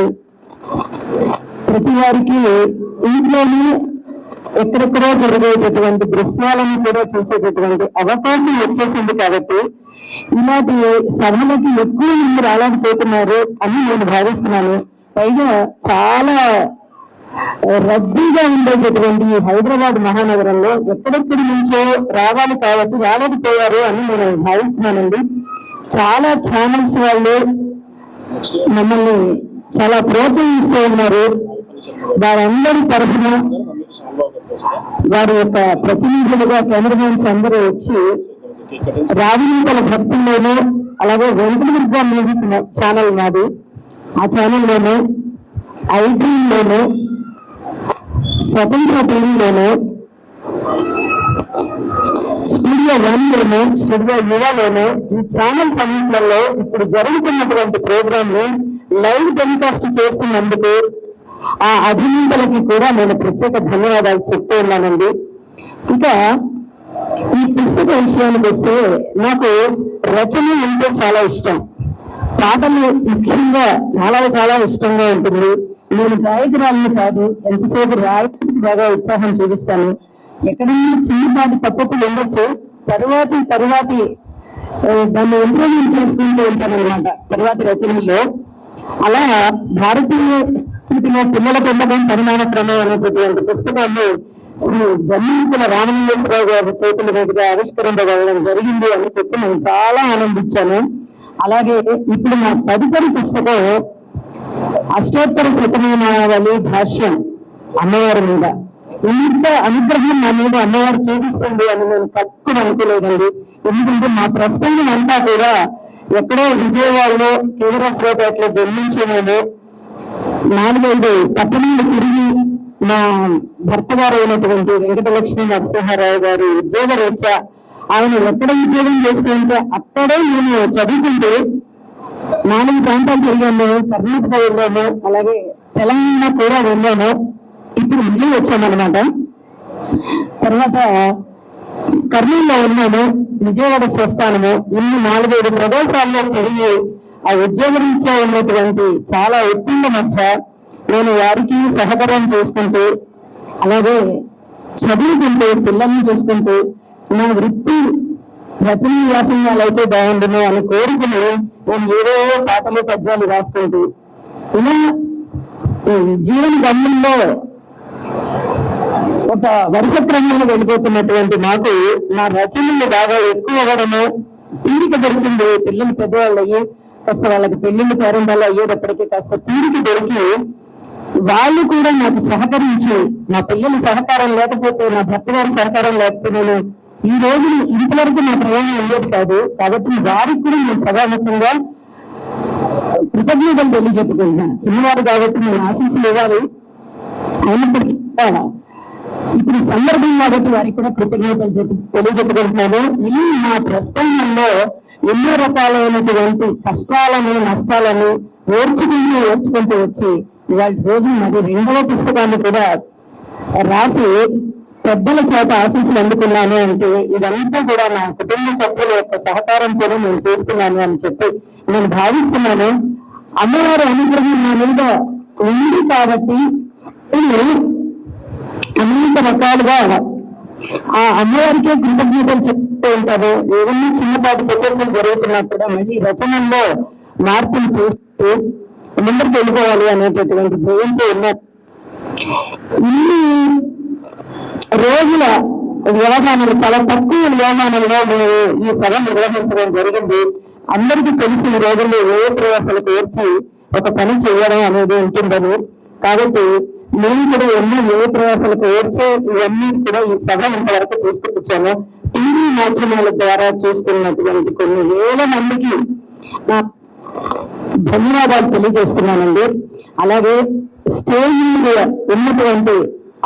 [SPEAKER 3] ప్రతి వారికి ఇంట్లోనే ఎక్కడెక్కడో జరిగేటటువంటి దృశ్యాలను కూడా చూసేటటువంటి అవకాశం వచ్చేసింది. కాబట్టి ఇలాంటి సభలకి ఎక్కువ మంది రాలేకపోతున్నారు అని నేను భావిస్తున్నాను. పైగా చాలా రద్దీగా ఉండేటటువంటి హైదరాబాద్ మహానగరంలో ఎక్కడెక్కడి నుంచో రావాలి కాబట్టి రాలేకపోయారు అని నేను భావిస్తున్నానండి. చాలా ఛానల్స్ వాళ్ళు మమ్మల్ని చాలా ప్రోత్సహిస్తూ ఉన్నారు. వారందరి తరఫున వారి యొక్క ప్రతినిధులుగా కెమెరామెన్స్ అందరూ వచ్చి రావినీతల భక్తుల్లోనూ, అలాగే వెంకటదుర్గ మ్యూజిక్ ఛానల్ నాది, ఆ ఛానల్లోనూ, ఐటీలోనూ, స్వతంత్ర టీవీలోనూ, స్టూడియో 1లోను, స్టూడియో యువలోను, ఈ ఛానల్స్ అన్నింటిలో ఇప్పుడు జరుగుతున్నటువంటి ప్రోగ్రామ్ ని లైవ్ టెలికాస్ట్ చేస్తున్నందుకు ఆ అభినందనలకి కూడా నేను ప్రత్యేక ధన్యవాదాలు చెప్తూ ఉన్నానండి. ఇక ఈ పుస్తక విషయానికి వస్తే నాకు రచన అంటే చాలా ఇష్టం. పాటలు ముఖ్యంగా చాలా చాలా ఇష్టంగా ఉంటుంది. నేను గాయకురాలని కాదు, ఎంతసేపు రాయడానికి బాగా ఉత్సాహం చూపిస్తాను. ఎక్కడన్నా చిన్నపాటి తప్పులు ఉండొచ్చు, తరువాతి దాన్ని ఇంప్రూవ్మెంట్ చేసుకుంటూ ఉంటాను అనమాట తరువాతి రచనల్లో. అలా భారతీయ సంస్కృతిలో పిల్లల పెంపకం పరిమాణ క్రమం అనేటువంటి పుస్తకాన్ని శ్రీ జమ్మికుల రామలింగేశ్వరరావు గారి చేతుల మీదుగా ఆవిష్కరించగలడం జరిగింది అని చెప్పి నేను చాలా ఆనందించాను. అలాగే ఇప్పుడు నా తదుపరి పుస్తకం అష్టోత్తర శతమానవళి భాష్యం అమ్మవారి మీద. ఇంత అనుగ్రహం నా మీద అమ్మవారు చూపిస్తుంది అని నేను తక్కువ అనుకోలేదండి. ఎందుకంటే మా ప్రస్థానం అంతా కూడా ఎక్కడో విజయవాడలో కేవరాశ్వరపేటలో జన్మించి నేను 4-5 పట్టణాలు తిరిగి మా భర్త గారు అయినటువంటి వెంకటలక్ష్మి నరసింహారావు గారి ఉద్యోగ రీత్యా ఆయన ఎక్కడ ఉద్యోగం చేస్తుంటే అక్కడే నేను చదువుకుంటూ 4 ప్రాంతాలు తిరిగాము. కర్ణాటక వెళ్ళాము, అలాగే తెలంగాణ కూడా వెళ్ళాము. ఇప్పుడు మళ్ళీ వచ్చామన్నమాట. తర్వాత కర్నూలులో ఉన్నాము, విజయవాడ స్వస్థానము. ఇన్ని 4-5 ప్రదేశాల్లో తిరిగి ఆ ఉద్యోగరీత్యా ఉన్నటువంటి చాలా ఒత్తిళ్ల మధ్య నేను వారికి సహకారం చేసుకుంటూ, అలాగే చదువుకుంటూ, పిల్లల్ని చూసుకుంటూ, నా వృత్తి రచన వ్యాసంగాలు అయితే బాగుండును అని కోరుకుని నేను ఏదో పాటలు పద్యాలు రాసుకుంటూ ఇలా జీవన గమ్యంలో ఒక వరుస క్రమంలో వెళ్ళిపోతున్నటువంటి మాకు నా రచనలు బాగా ఎక్కువ అవ్వడము, తీరిక దొరికింది. పిల్లలు పెద్దవాళ్ళు అయ్యి కాస్త వాళ్ళకి పెళ్లిళ్ళు ప్రారంభాలు అయ్యేటప్పటికీ కాస్త తీరిక దొరికి వాళ్ళు కూడా నాకు సహకరించి, నా పిల్లల సహకారం లేకపోతే, నా భర్త గారి సహకారం లేకపోతే నేను ఈ రోజు ఇంతవరకు నా ప్రయాణం అయ్యేది కాదు. కాబట్టి వారికి కూడా నేను సభాముఖంగా కృతజ్ఞతలు తెలియజెప్పుకుంటున్నాను. చిన్నవారు కాబట్టి నేను ఆశీస్సులు ఇవ్వాలి. అయినప్పటికీ ఇప్పుడు సందర్భం కాబట్టి వారికి కూడా కృతజ్ఞతలు తెలియజెప్పుకుంటున్నాను. ఈ నా ప్రస్థానంలో ఎన్నో రకాలైనటువంటి కష్టాలని, నష్టాలని ఓర్చుకుంటూ వచ్చి ఇవాళ రోజు మరి 2వ పుస్తకాన్ని కూడా రాసి పెద్దల చేత ఆశీస్సులు అందుకున్నాను. అంటే ఇదంతా కూడా నా కుటుంబ సభ్యుల యొక్క సహకారంతో నేను చేస్తున్నాను అని చెప్పి నేను భావిస్తున్నాను. అమ్మవారి అనుగ్రహం నా మీద ఉంది కాబట్టి అనేక రకాలుగా ఆ అమ్మవారికే కృతజ్ఞతలు చెప్తూ ఉంటారు. ఏదన్నా చిన్నపాటి తప్పులు జరుగుతున్నప్పుడు మళ్ళీ రచనల్లో మార్పులు చేస్తూ ముందరికి వెళ్ళిపోవాలి అనేటటువంటి జయంతి ఉన్నారు. ఇన్ని రోజుల వ్యవధానాలు, చాలా తక్కువ వ్యవధానంలో మేము ఈ సభ నిర్వహించడం జరిగింది. అందరికీ తెలిసి ఈ రోజుల్లో ఏ ప్రయాసాలకు వచ్చి ఒక పని చేయడం అనేది ఉంటుందని. కాబట్టి మేము కూడా ఎన్నో ఏ ప్రయాసాలకు వచ్చే ఇవన్నీ కూడా ఈ సభ ఇంతవరకు తీసుకొచ్చాము. టీవీ మాధ్యమాల ద్వారా చూస్తున్నటువంటి కొన్ని వేల మందికి నా ధన్యవాదాలు తెలియజేస్తున్నానండి. అలాగే స్టేజ్ మీద ఉన్నటువంటి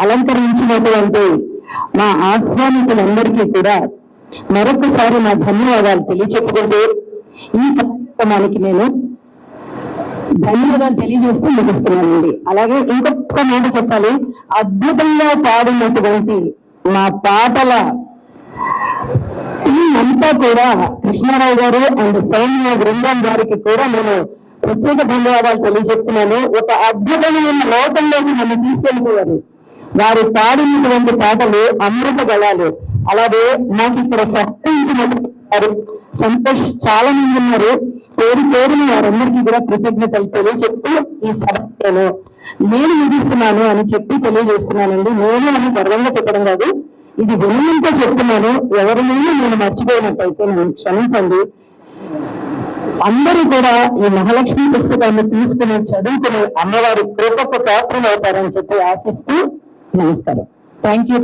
[SPEAKER 3] అలంకరించినటువంటి మా ఆహ్వానితులందరికీ కూడా మరొకసారి నా ధన్యవాదాలు తెలియచెప్పుకుంటూ ఈ కార్యక్రమానికి నేను ధన్యవాదాలు తెలియజేస్తూ ముగిస్తున్నానండి. అలాగే ఇంకొక మాట చెప్పాలి, అద్భుతంగా పాడినటువంటి మా పాటల టీం అంతా కూడా కృష్ణారావు గారు అండ్ సౌమ్య బృందం గారికి కూడా నేను ప్రత్యేక ధన్యవాదాలు తెలియజెప్తున్నాను. ఒక అద్భుతమైన లోకంలోకి నన్ను తీసుకెళ్ళిపోయారు. వారు పాడినటువంటి పాటలు అమృత గళాలు. అలాగే నాకు ఇక్కడ సత్కరించిన వారు సంతోష్ చాలా మంది ఉన్నారు. పేరు పేరుని వారందరికీ కూడా కృతజ్ఞతలు తెలియజెప్తూ ఈ సభ నేను ముగిస్తున్నాను అని చెప్పి తెలియజేస్తున్నానండి. నేను అని గర్వంగా చెప్పడం కాదు, ఇది వినయంతో చెప్తున్నాను. ఎవరినైనా నేను మర్చిపోయినట్టయితే నన్ను క్షమించండి. అందరూ కూడా ఈ మహాలక్ష్మి పుస్తకాన్ని తీసుకుని చదువుకుని అమ్మవారి కృపకు పాత్రలు అవుతారని చెప్పి ఆశిస్తూ నమస్కారం. Thank you.